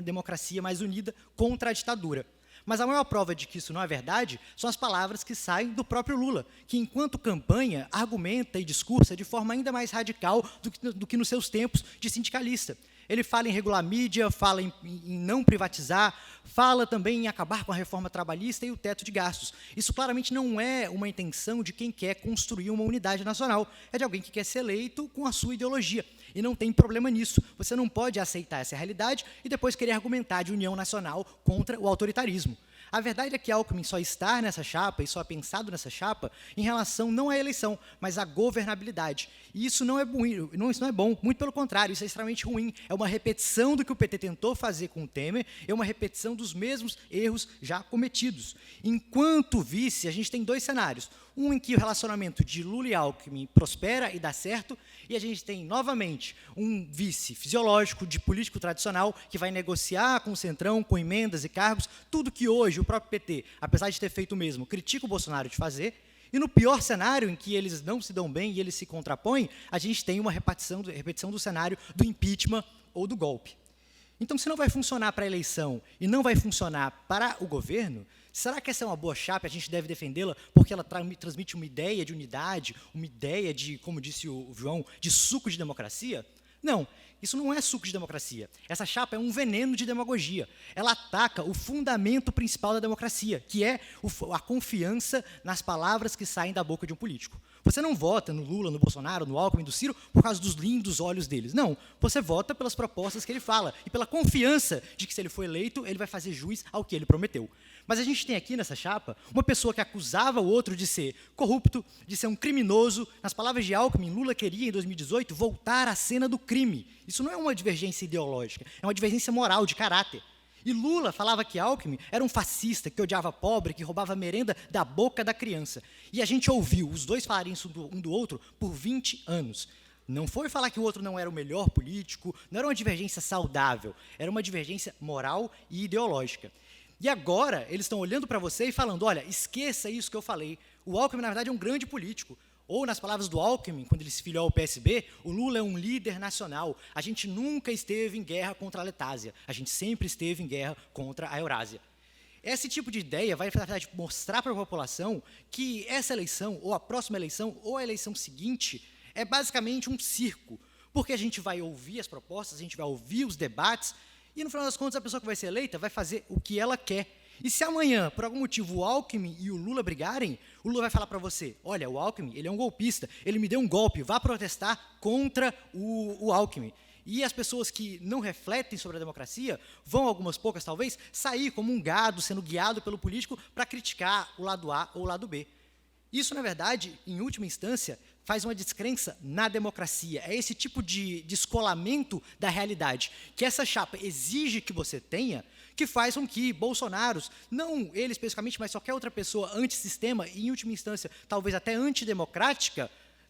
democracia mais unida contra a ditadura. Mas a maior prova de que isso não é verdade são as palavras que saem do próprio Lula, que, enquanto campanha, argumenta e discursa de forma ainda mais radical do que nos seus tempos de sindicalista. Ele fala em regular a mídia, fala em não privatizar, fala também em acabar com a reforma trabalhista e o teto de gastos. Isso claramente não é uma intenção de quem quer construir uma unidade nacional, é de alguém que quer ser eleito com a sua ideologia. E não tem problema nisso. Você não pode aceitar essa realidade e depois querer argumentar de união nacional contra o autoritarismo. A verdade é que Alckmin só está nessa chapa e só é pensado nessa chapa em relação não à eleição, mas à governabilidade. E isso não é bom, isso não é bom, muito pelo contrário, isso é extremamente ruim. É uma repetição do que o PT tentou fazer com o Temer, é uma repetição dos mesmos erros já cometidos. Enquanto vice, a gente tem dois cenários. Um em que o relacionamento de Lula e Alckmin prospera e dá certo, e a gente tem, novamente, um vice fisiológico de político tradicional que vai negociar com o Centrão, com emendas e cargos, tudo que hoje o próprio PT, apesar de ter feito o mesmo, critica o Bolsonaro de fazer. E no pior cenário, em que eles não se dão bem e eles se contrapõem, a gente tem uma repetição do cenário do impeachment ou do golpe. Então, se não vai funcionar para a eleição e não vai funcionar para o governo, será que essa é uma boa chapa e a gente deve defendê-la porque ela transmite uma ideia de unidade, uma ideia de, como disse o João, de suco de democracia? Não, isso não é suco de democracia. Essa chapa é um veneno de demagogia. Ela ataca o fundamento principal da democracia, que é a confiança nas palavras que saem da boca de um político. Você não vota no Lula, no Bolsonaro, no Alckmin, do Ciro, por causa dos lindos olhos deles. Não, você vota pelas propostas que ele fala e pela confiança de que, se ele for eleito, ele vai fazer jus ao que ele prometeu. Mas a gente tem aqui nessa chapa uma pessoa que acusava o outro de ser corrupto, de ser um criminoso. Nas palavras de Alckmin, Lula queria, em 2018, voltar à cena do crime. Isso não é uma divergência ideológica, é uma divergência moral, de caráter. E Lula falava que Alckmin era um fascista, que odiava pobre, que roubava merenda da boca da criança. E a gente ouviu os dois falarem isso um do outro por 20 anos. Não foi falar que o outro não era o melhor político, não era uma divergência saudável, era uma divergência moral e ideológica. E agora eles estão olhando para você e falando, olha, esqueça isso que eu falei. O Alckmin, na verdade, é um grande político. Ou, nas palavras do Alckmin, quando ele se filiou ao PSB, o Lula é um líder nacional. A gente nunca esteve em guerra contra a Letásia. A gente sempre esteve em guerra contra a Eurásia. Esse tipo de ideia vai, na verdade, mostrar para a população que essa eleição, ou a próxima eleição, ou a eleição seguinte, é basicamente um circo. Porque a gente vai ouvir as propostas, a gente vai ouvir os debates, e, no final das contas, a pessoa que vai ser eleita vai fazer o que ela quer. E se amanhã, por algum motivo, o Alckmin e o Lula brigarem, o Lula vai falar para você, olha, o Alckmin, ele é um golpista, ele me deu um golpe, vá protestar contra o Alckmin. E as pessoas que não refletem sobre a democracia vão, algumas poucas talvez, sair como um gado sendo guiado pelo político para criticar o lado A ou o lado B. Isso, na verdade, em última instância, faz uma descrença na democracia. É esse tipo de descolamento da realidade que essa chapa exige que você tenha, que faz com que Bolsonaros, não ele especificamente, mas qualquer outra pessoa antissistema, e em última instância, talvez até antidemocrática,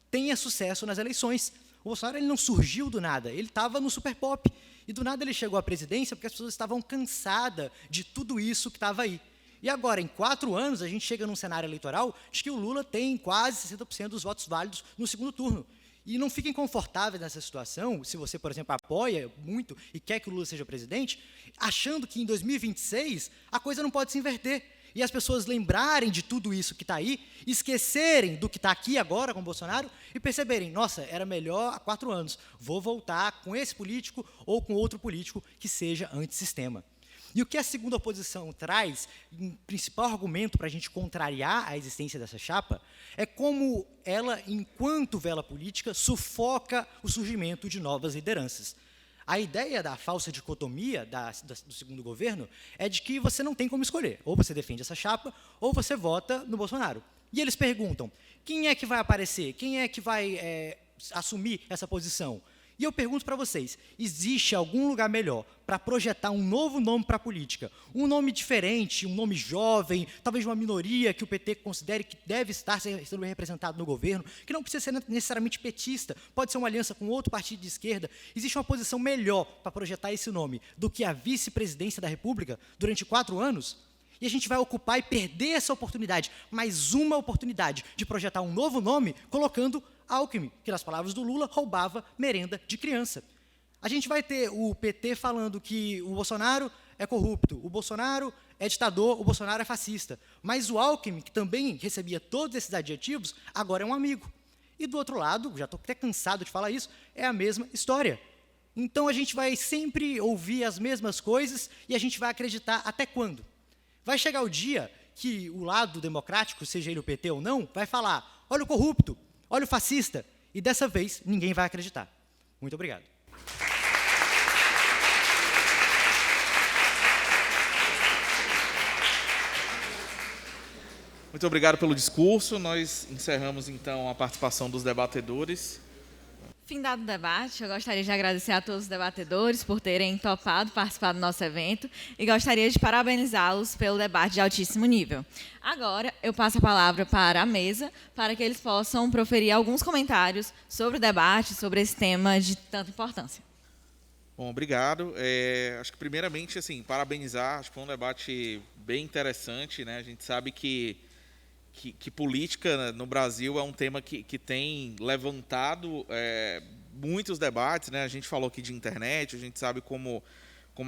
tenha sucesso nas eleições. O Bolsonaro ele não surgiu do nada, ele estava no super pop. E do nada ele chegou à presidência porque as pessoas estavam cansadas de tudo isso que estava aí. E agora, em 4 anos, a gente chega num cenário eleitoral de que o Lula tem quase 60% dos votos válidos no segundo turno. E não fiquem confortáveis nessa situação, se você, por exemplo, apoia muito e quer que o Lula seja presidente, achando que em 2026 a coisa não pode se inverter. E as pessoas lembrarem de tudo isso que está aí, esquecerem do que está aqui agora com o Bolsonaro e perceberem, nossa, era melhor há 4 anos, vou voltar com esse político ou com outro político que seja antissistema. E o que a segunda oposição traz, um principal argumento para a gente contrariar a existência dessa chapa, é como ela, enquanto vela política, sufoca o surgimento de novas lideranças. A ideia da falsa dicotomia do segundo governo é de que você não tem como escolher. Ou você defende essa chapa, ou você vota no Bolsonaro. E eles perguntam, quem é que vai aparecer? Quem é que vai assumir essa posição? E eu pergunto para vocês, existe algum lugar melhor para projetar um novo nome para a política? Um nome diferente, um nome jovem, talvez uma minoria que o PT considere que deve estar sendo bem representado no governo, que não precisa ser necessariamente petista, pode ser uma aliança com outro partido de esquerda. Existe uma posição melhor para projetar esse nome do que a vice-presidência da República durante 4 anos? E a gente vai ocupar e perder essa oportunidade, mais uma oportunidade de projetar um novo nome, colocando Alckmin, que, nas palavras do Lula, roubava merenda de criança. A gente vai ter o PT falando que o Bolsonaro é corrupto, o Bolsonaro é ditador, o Bolsonaro é fascista. Mas o Alckmin, que também recebia todos esses adjetivos, agora é um amigo. E, do outro lado, já estou até cansado de falar isso, é a mesma história. Então a gente vai sempre ouvir as mesmas coisas e a gente vai acreditar até quando? Vai chegar o dia que o lado democrático, seja ele o PT ou não, vai falar, olha o corrupto, olha o fascista, e dessa vez ninguém vai acreditar. Muito obrigado. Muito obrigado pelo discurso. Nós encerramos, então, a participação dos debatedores. Findado o debate, eu gostaria de agradecer a todos os debatedores por terem topado participar do nosso evento e gostaria de parabenizá-los pelo debate de altíssimo nível. Agora, eu passo a palavra para a mesa, para que eles possam proferir alguns comentários sobre o debate, sobre esse tema de tanta importância. Bom, obrigado. Acho que, primeiramente, assim, parabenizar. Acho que foi um debate bem interessante, né? A gente sabe que política no Brasil é um tema que tem levantado muitos debates, né? A gente falou aqui de internet, a gente sabe como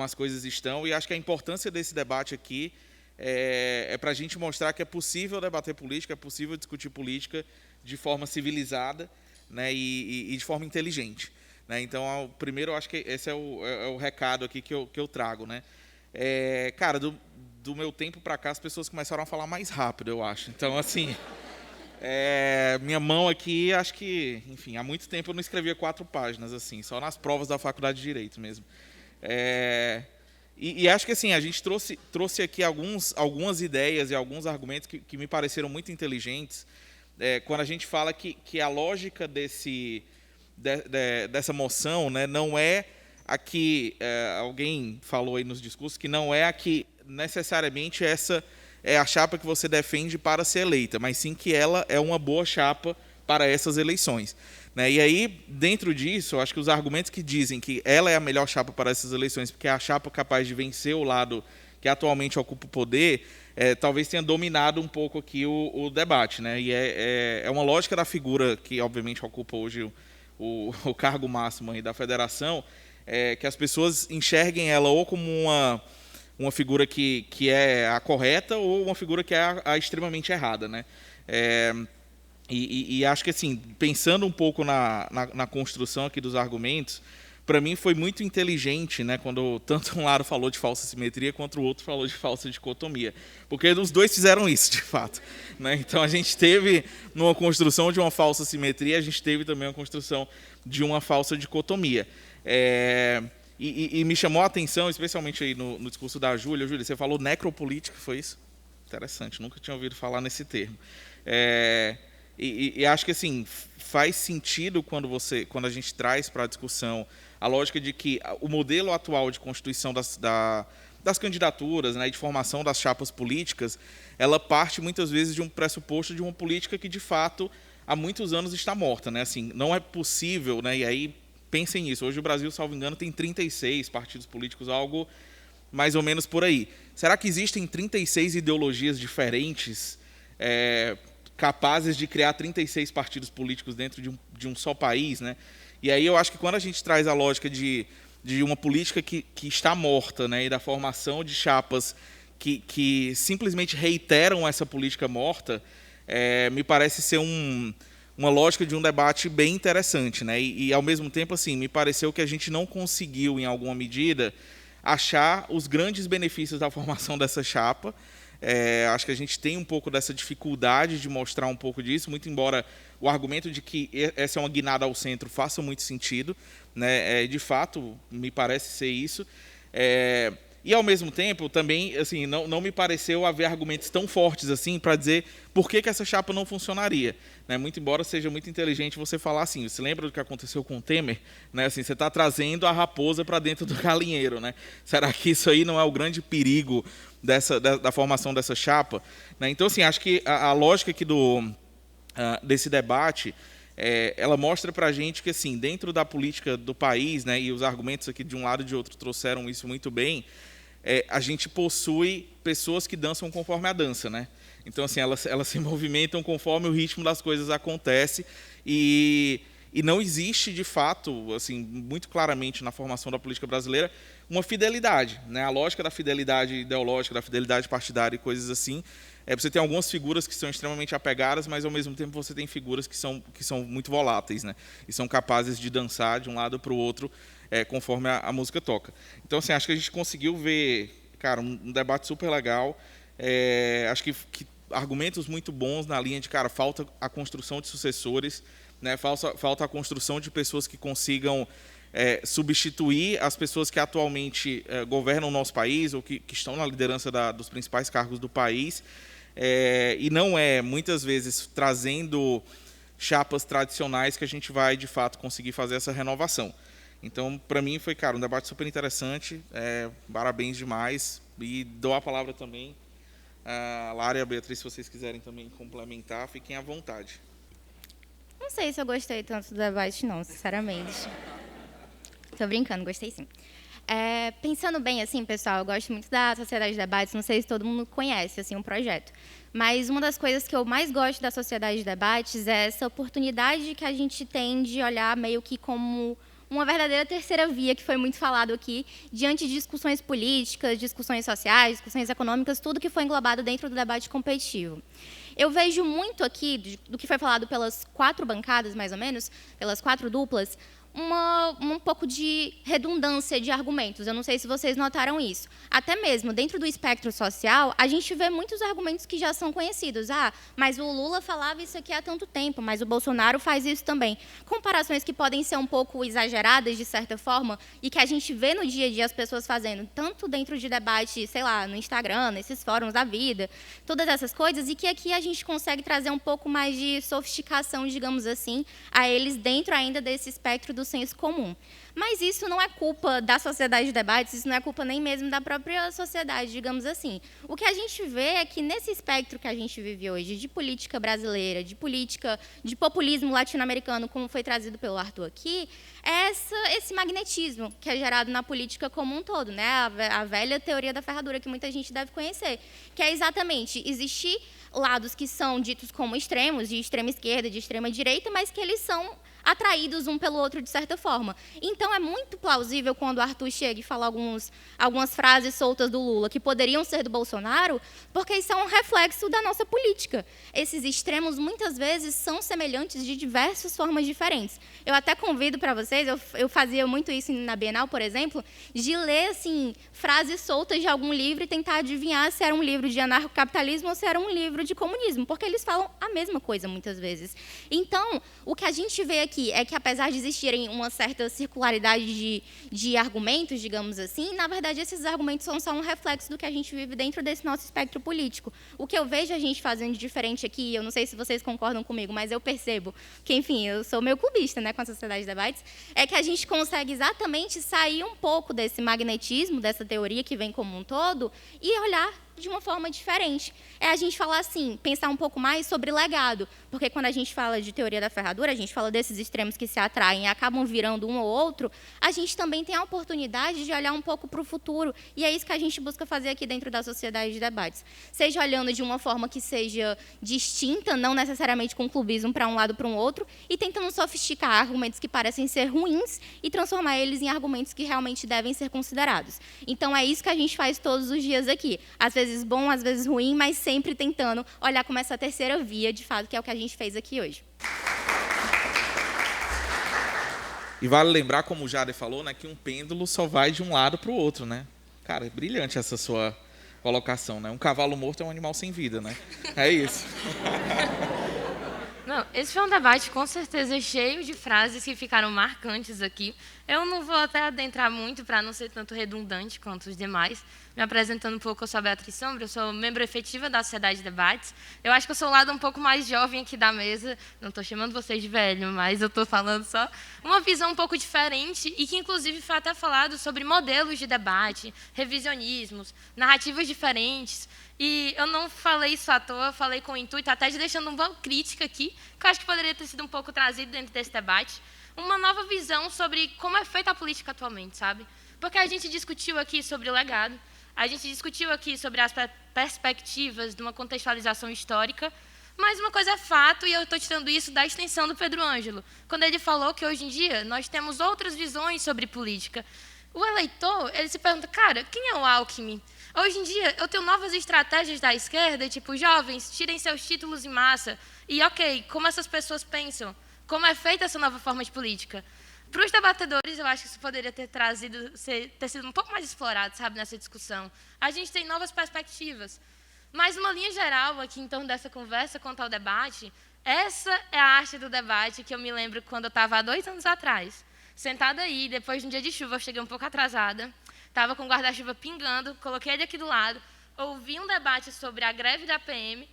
as coisas estão, e acho que a importância desse debate aqui é para a gente mostrar que é possível debater política, é possível discutir política de forma civilizada, né? e de forma inteligente, né? Então, primeiro, eu acho que esse é o recado aqui que eu trago, né? Cara, do meu tempo para cá, as pessoas começaram a falar mais rápido, eu acho. Então, assim, minha mão aqui, acho que, enfim, há muito tempo eu não escrevia 4 páginas, assim, só nas provas da Faculdade de Direito mesmo. E acho que, assim, a gente trouxe aqui algumas ideias e alguns argumentos que me pareceram muito inteligentes, quando a gente fala que a lógica dessa moção, né, não é a que alguém falou aí nos discursos, que não é a que necessariamente essa é a chapa que você defende para ser eleita, mas sim que ela é uma boa chapa para essas eleições, né? E aí, dentro disso, eu acho que os argumentos que dizem que ela é a melhor chapa para essas eleições, porque é a chapa capaz de vencer o lado que atualmente ocupa o poder, talvez tenha dominado um pouco aqui o debate, né? E é uma lógica da figura que, obviamente, ocupa hoje o cargo máximo aí da federação, que as pessoas enxerguem ela ou como uma figura que é a correta ou uma figura que é a extremamente errada, né? E acho que, assim, pensando um pouco na construção aqui dos argumentos, para mim foi muito inteligente, né, quando tanto um lado falou de falsa simetria quanto o outro falou de falsa dicotomia, porque os dois fizeram isso, de fato, né? Então a gente teve numa construção de uma falsa simetria, a gente teve também uma construção de uma falsa dicotomia. E me chamou a atenção, especialmente aí no discurso da Júlia. Júlia, você falou necropolítica, foi isso? Interessante, nunca tinha ouvido falar nesse termo. E acho que, assim, faz sentido quando a gente traz para a discussão a lógica de que o modelo atual de constituição das candidaturas, né, e de formação das chapas políticas, ela parte muitas vezes de um pressuposto de uma política que, de fato, há muitos anos está morta, né? Assim, não é possível, né? E aí pensem nisso. Hoje o Brasil, salvo engano, tem 36 partidos políticos, algo mais ou menos por aí. Será que existem 36 ideologias diferentes capazes de criar 36 partidos políticos dentro de um só país, né? E aí eu acho que quando a gente traz a lógica de uma política que está morta, né, e da formação de chapas que simplesmente reiteram essa política morta, me parece ser uma lógica de um debate bem interessante, né? E, ao mesmo tempo, assim, me pareceu que a gente não conseguiu, em alguma medida, achar os grandes benefícios da formação dessa chapa. Acho que a gente tem um pouco dessa dificuldade de mostrar um pouco disso, muito embora o argumento de que essa é uma guinada ao centro faça muito sentido, né? De fato, me parece ser isso. E, ao mesmo tempo, também, assim, não me pareceu haver argumentos tão fortes assim para dizer por que essa chapa não funcionaria, né? Muito embora seja muito inteligente você falar assim, você lembra do que aconteceu com o Temer? Né? Assim, você está trazendo a raposa para dentro do galinheiro, né? Será que isso aí não é o grande perigo da formação dessa chapa? Né? Então, assim, acho que a lógica aqui desse debate, ela mostra para a gente que, assim, dentro da política do país, né, e os argumentos aqui de um lado e de outro trouxeram isso muito bem, a gente possui pessoas que dançam conforme a dança, né? Então, assim, elas se movimentam conforme o ritmo das coisas acontece e não existe, de fato, assim, muito claramente na formação da política brasileira, uma fidelidade, né? A lógica da fidelidade ideológica, da fidelidade partidária e coisas assim. Você tem algumas figuras que são extremamente apegadas, mas, ao mesmo tempo, você tem figuras que são muito voláteis, né? E são capazes de dançar de um lado para o outro conforme a música toca. Então, assim, acho que a gente conseguiu ver, cara, um debate super legal. Acho que argumentos muito bons na linha de, cara, falta a construção de sucessores, né? Falta a construção de pessoas que consigam substituir as pessoas que atualmente governam o nosso país ou que estão na liderança dos principais cargos do país. E não muitas vezes, trazendo chapas tradicionais que a gente vai, de fato, conseguir fazer essa renovação. Então, para mim, foi, cara, um debate super interessante. Parabéns demais. E dou a palavra também a Lara e a Beatriz, se vocês quiserem também complementar, fiquem à vontade. Não sei se eu gostei tanto do debate, não, sinceramente. Tô brincando, gostei sim. Pensando bem, assim, pessoal, eu gosto muito da Sociedade de Debates, não sei se todo mundo conhece, assim, um projeto. Mas uma das coisas que eu mais gosto da Sociedade de Debates é essa oportunidade que a gente tem de olhar meio que como uma verdadeira terceira via, que foi muito falado aqui, diante de discussões políticas, discussões sociais, discussões econômicas, tudo que foi englobado dentro do debate competitivo. Eu vejo muito aqui, do que foi falado pelas 4 bancadas, mais ou menos, pelas 4 duplas, um pouco de redundância de argumentos. Eu não sei se vocês notaram isso. Até mesmo dentro do espectro social, a gente vê muitos argumentos que já são conhecidos. Mas o Lula falava isso aqui há tanto tempo, mas o Bolsonaro faz isso também. Comparações que podem ser um pouco exageradas, de certa forma, e que a gente vê no dia a dia as pessoas fazendo, tanto dentro de debate, sei lá, no Instagram, nesses fóruns da vida, todas essas coisas, e que aqui a gente consegue trazer um pouco mais de sofisticação, digamos assim, a eles dentro ainda desse espectro do senso comum. Mas isso não é culpa da Sociedade de Debates, isso não é culpa nem mesmo da própria sociedade, digamos assim. O que a gente vê é que nesse espectro que a gente vive hoje, de política brasileira, de política, de populismo latino-americano, como foi trazido pelo Arthur aqui, é esse magnetismo que é gerado na política como um todo, né? A velha teoria da ferradura, que muita gente deve conhecer, que é exatamente existir lados que são ditos como extremos, de extrema esquerda, de extrema direita, mas que eles são atraídos um pelo outro de certa forma. Então, é muito plausível quando o Arthur chega e fala algumas frases soltas do Lula que poderiam ser do Bolsonaro, porque isso é um reflexo da nossa política. Esses extremos, muitas vezes, são semelhantes de diversas formas diferentes. Eu até convido para vocês, eu fazia muito isso na Bienal, por exemplo, de ler assim, frases soltas de algum livro e tentar adivinhar se era um livro de anarcocapitalismo ou se era um livro de comunismo, porque eles falam a mesma coisa, muitas vezes. Então, o que a gente vê aqui é que, apesar de existirem uma certa circularidade de argumentos, digamos assim, na verdade, esses argumentos são só um reflexo do que a gente vive dentro desse nosso espectro político. O que eu vejo a gente fazendo de diferente aqui, eu não sei se vocês concordam comigo, mas eu percebo que, enfim, eu sou meio clubista, né, com a Sociedade de Debates, é que a gente consegue exatamente sair um pouco desse magnetismo, dessa teoria que vem como um todo, e olhar de uma forma diferente. É a gente falar assim, pensar um pouco mais sobre legado, porque quando a gente fala de teoria da ferradura, a gente fala desses extremos que se atraem e acabam virando um ou outro, a gente também tem a oportunidade de olhar um pouco para o futuro, e é isso que a gente busca fazer aqui dentro da Sociedade de Debates. Seja olhando de uma forma que seja distinta, não necessariamente com clubismo para um lado para um outro, e tentando sofisticar argumentos que parecem ser ruins e transformar eles em argumentos que realmente devem ser considerados. Então, é isso que a gente faz todos os dias aqui. Às vezes bom, às vezes ruim, mas sempre tentando olhar como essa terceira via, de fato, que é o que a gente fez aqui hoje. E vale lembrar, como o Jader falou, né, que um pêndulo só vai de um lado para o outro, né? Cara, é brilhante essa sua colocação, né? Um cavalo morto é um animal sem vida, né? É isso. Não, esse foi um debate, com certeza, cheio de frases que ficaram marcantes aqui. Eu não vou até adentrar muito, para não ser tanto redundante quanto os demais. Me apresentando um pouco, eu sou a Beatriz Sombra, eu sou membro efetiva da Sociedade de Debates. Eu acho que eu sou o lado um pouco mais jovem aqui da mesa. Não estou chamando vocês de velho, mas eu estou falando só uma visão um pouco diferente e que, inclusive, foi até falado sobre modelos de debate, revisionismos, narrativas diferentes. E eu não falei isso à toa, falei com o intuito até de deixando uma crítica aqui, que eu acho que poderia ter sido um pouco trazido dentro desse debate, uma nova visão sobre como é feita a política atualmente, sabe? Porque a gente discutiu aqui sobre o legado, a gente discutiu aqui sobre as perspectivas de uma contextualização histórica, mas uma coisa é fato, e eu estou tirando isso da extensão do Pedro Ângelo, quando ele falou que hoje em dia nós temos outras visões sobre política. O eleitor, ele se pergunta, cara, quem é o Alckmin? Hoje em dia, eu tenho novas estratégias da esquerda, tipo, jovens, tirem seus títulos em massa. E, ok, como essas pessoas pensam? Como é feita essa nova forma de política? Para os debatedores, eu acho que isso poderia ter sido um pouco mais explorado, sabe, nessa discussão. A gente tem novas perspectivas. Mas uma linha geral aqui em torno dessa conversa quanto ao debate, essa é a arte do debate que eu me lembro quando eu estava há 2 anos atrás, sentada aí, depois de um dia de chuva, eu cheguei um pouco atrasada, estava com o guarda-chuva pingando, coloquei ele aqui do lado, ouvi um debate sobre a greve da PM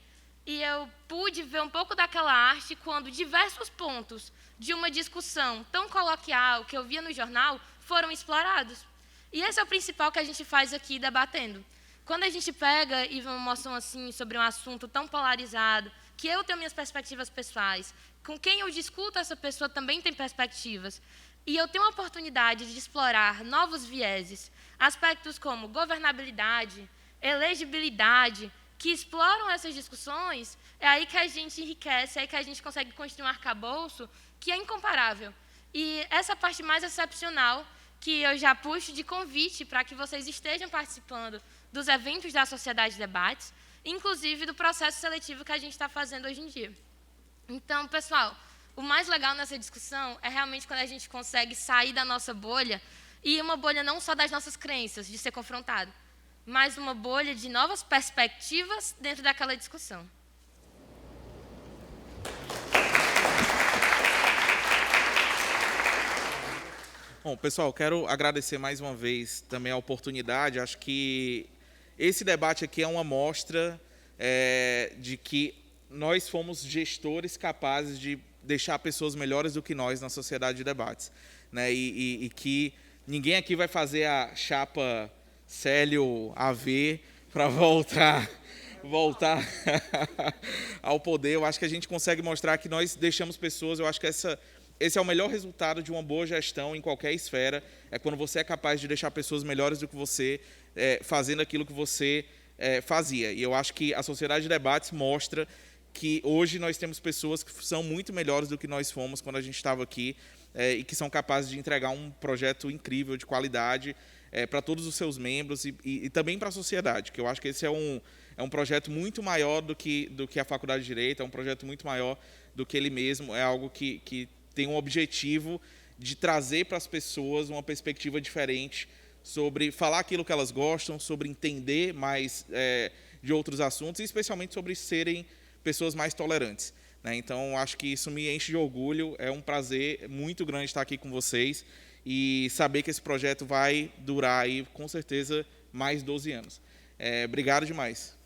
e eu pude ver um pouco daquela arte quando diversos pontos de uma discussão tão coloquial que eu via no jornal foram explorados. E esse é o principal que a gente faz aqui debatendo. Quando a gente pega e vê uma moção assim sobre um assunto tão polarizado, que eu tenho minhas perspectivas pessoais, com quem eu discuto, essa pessoa também tem perspectivas, e eu tenho a oportunidade de explorar novos vieses, aspectos como governabilidade, elegibilidade, que exploram essas discussões, é aí que a gente enriquece, é aí que a gente consegue construir um arcabouço que é incomparável. E essa parte mais excepcional, que eu já puxo de convite para que vocês estejam participando dos eventos da Sociedade de Debates, inclusive do processo seletivo que a gente está fazendo hoje em dia. Então, pessoal, o mais legal nessa discussão é realmente quando a gente consegue sair da nossa bolha, e uma bolha não só das nossas crenças, de ser confrontado, mas uma bolha de novas perspectivas dentro daquela discussão. Bom, pessoal, quero agradecer mais uma vez também a oportunidade. Acho que esse debate aqui é uma amostra de que nós fomos gestores capazes de deixar pessoas melhores do que nós na sociedade de debates, né? E que ninguém aqui vai fazer a chapa Célio AV para voltar ao poder. Eu acho que a gente consegue mostrar que nós deixamos pessoas. Eu acho que esse é o melhor resultado de uma boa gestão em qualquer esfera, é quando você é capaz de deixar pessoas melhores do que você, fazendo aquilo que você fazia. E eu acho que a Sociedade de Debates mostra que hoje nós temos pessoas que são muito melhores do que nós fomos quando a gente estava aqui, e que são capazes de entregar um projeto incrível, de qualidade, para todos os seus membros e também para a sociedade, que eu acho que esse é um projeto muito maior do que a Faculdade de Direito, é um projeto muito maior do que ele mesmo, é algo que tem um objetivo de trazer para as pessoas uma perspectiva diferente sobre falar aquilo que elas gostam, sobre entender mais de outros assuntos, e especialmente sobre serem pessoas mais tolerantes, né? Então, acho que isso me enche de orgulho, é um prazer muito grande estar aqui com vocês e saber que esse projeto vai durar aí, com certeza, mais 12 anos. Obrigado demais.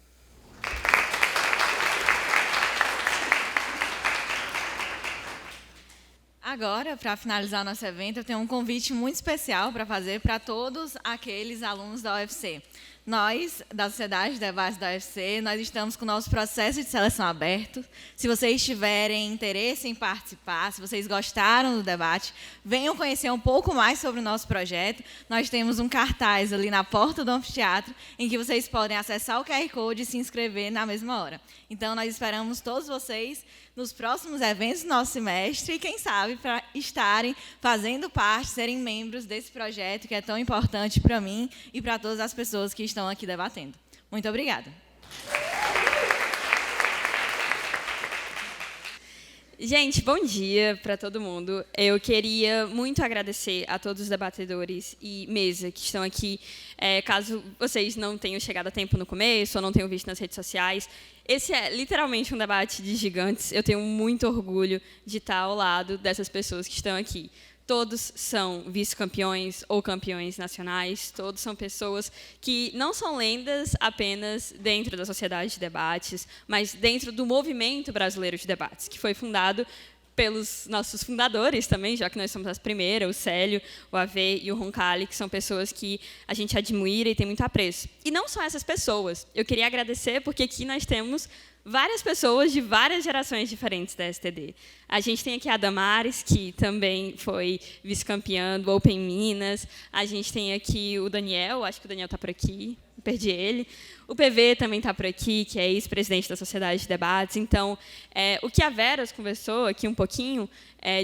Agora, para finalizar nosso evento, eu tenho um convite muito especial para fazer para todos aqueles alunos da UFC. Nós, da Sociedade de Debates da UFC, nós estamos com o nosso processo de seleção aberto. Se vocês tiverem interesse em participar, se vocês gostaram do debate, venham conhecer um pouco mais sobre o nosso projeto. Nós temos um cartaz ali na porta do anfiteatro, em que vocês podem acessar o QR Code e se inscrever na mesma hora. Então, nós esperamos todos vocês nos próximos eventos do nosso semestre e, quem sabe, para estarem fazendo parte, serem membros desse projeto que é tão importante para mim e para todas as pessoas que estão aqui debatendo. Muito obrigada. Gente, bom dia para todo mundo. Eu queria muito agradecer a todos os debatedores e mesa que estão aqui. Caso vocês não tenham chegado a tempo no começo ou não tenham visto nas redes sociais, esse é literalmente um debate de gigantes. Eu tenho muito orgulho de estar ao lado dessas pessoas que estão aqui. Todos são vice-campeões ou campeões nacionais, todos são pessoas que não são lendas apenas dentro da Sociedade de Debates, mas dentro do movimento brasileiro de debates, que foi fundado pelos nossos fundadores também, já que nós somos as primeiras, o Célio, o AV e o Roncalli, que são pessoas que a gente admira e tem muito apreço. E não só essas pessoas, eu queria agradecer porque aqui nós temos várias pessoas de várias gerações diferentes da STD. A gente tem aqui a Damares, que também foi vice-campeã do Open Minas. A gente tem aqui o Daniel, acho que o Daniel está por aqui, perdi ele. O PV também está por aqui, que é ex-presidente da Sociedade de Debates. Então, o que a Veras conversou aqui um pouquinho,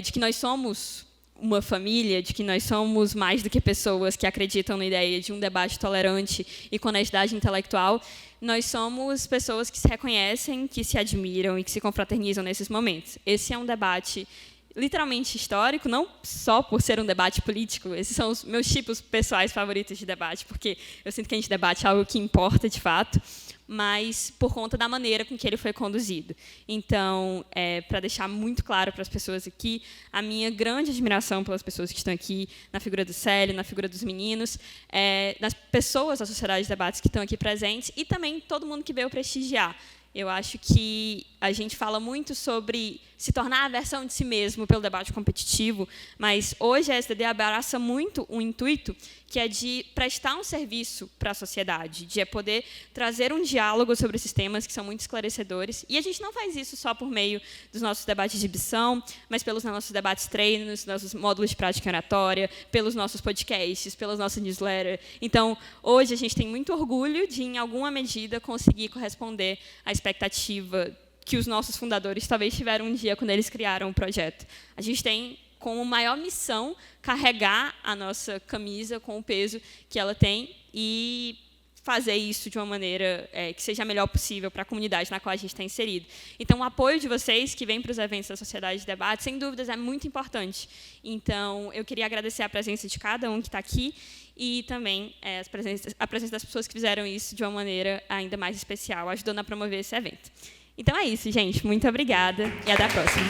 de que nós somos uma família, de que nós somos mais do que pessoas que acreditam na ideia de um debate tolerante e com honestidade intelectual, nós somos pessoas que se reconhecem, que se admiram e que se confraternizam nesses momentos. Esse é um debate literalmente histórico, não só por ser um debate político, esses são os meus tipos pessoais favoritos de debate, porque eu sinto que a gente debate algo que importa de fato, mas por conta da maneira com que ele foi conduzido. Então, para deixar muito claro para as pessoas aqui, a minha grande admiração pelas pessoas que estão aqui, na figura do Célio, na figura dos meninos, nas pessoas da Sociedade de Debates que estão aqui presentes e também todo mundo que veio prestigiar. Eu acho que a gente fala muito sobre se tornar a versão de si mesmo pelo debate competitivo, mas hoje a SDD abraça muito um intuito que é de prestar um serviço para a sociedade, de poder trazer um diálogo sobre esses temas que são muito esclarecedores. E a gente não faz isso só por meio dos nossos debates de exibição, mas pelos nossos debates treinos, nossos módulos de prática oratória, pelos nossos podcasts, pelas nossas newsletters. Então, hoje a gente tem muito orgulho de, em alguma medida, conseguir corresponder à expectativa que os nossos fundadores talvez tiveram um dia quando eles criaram o projeto. A gente tem como maior missão carregar a nossa camisa com o peso que ela tem e fazer isso de uma maneira que seja a melhor possível para a comunidade na qual a gente está inserido. Então, o apoio de vocês que vem para os eventos da Sociedade de Debate, sem dúvidas, é muito importante. Então, eu queria agradecer a presença de cada um que está aqui e também a presença das pessoas que fizeram isso de uma maneira ainda mais especial, ajudando a promover esse evento. Então é isso, gente. Muito obrigada e até a próxima.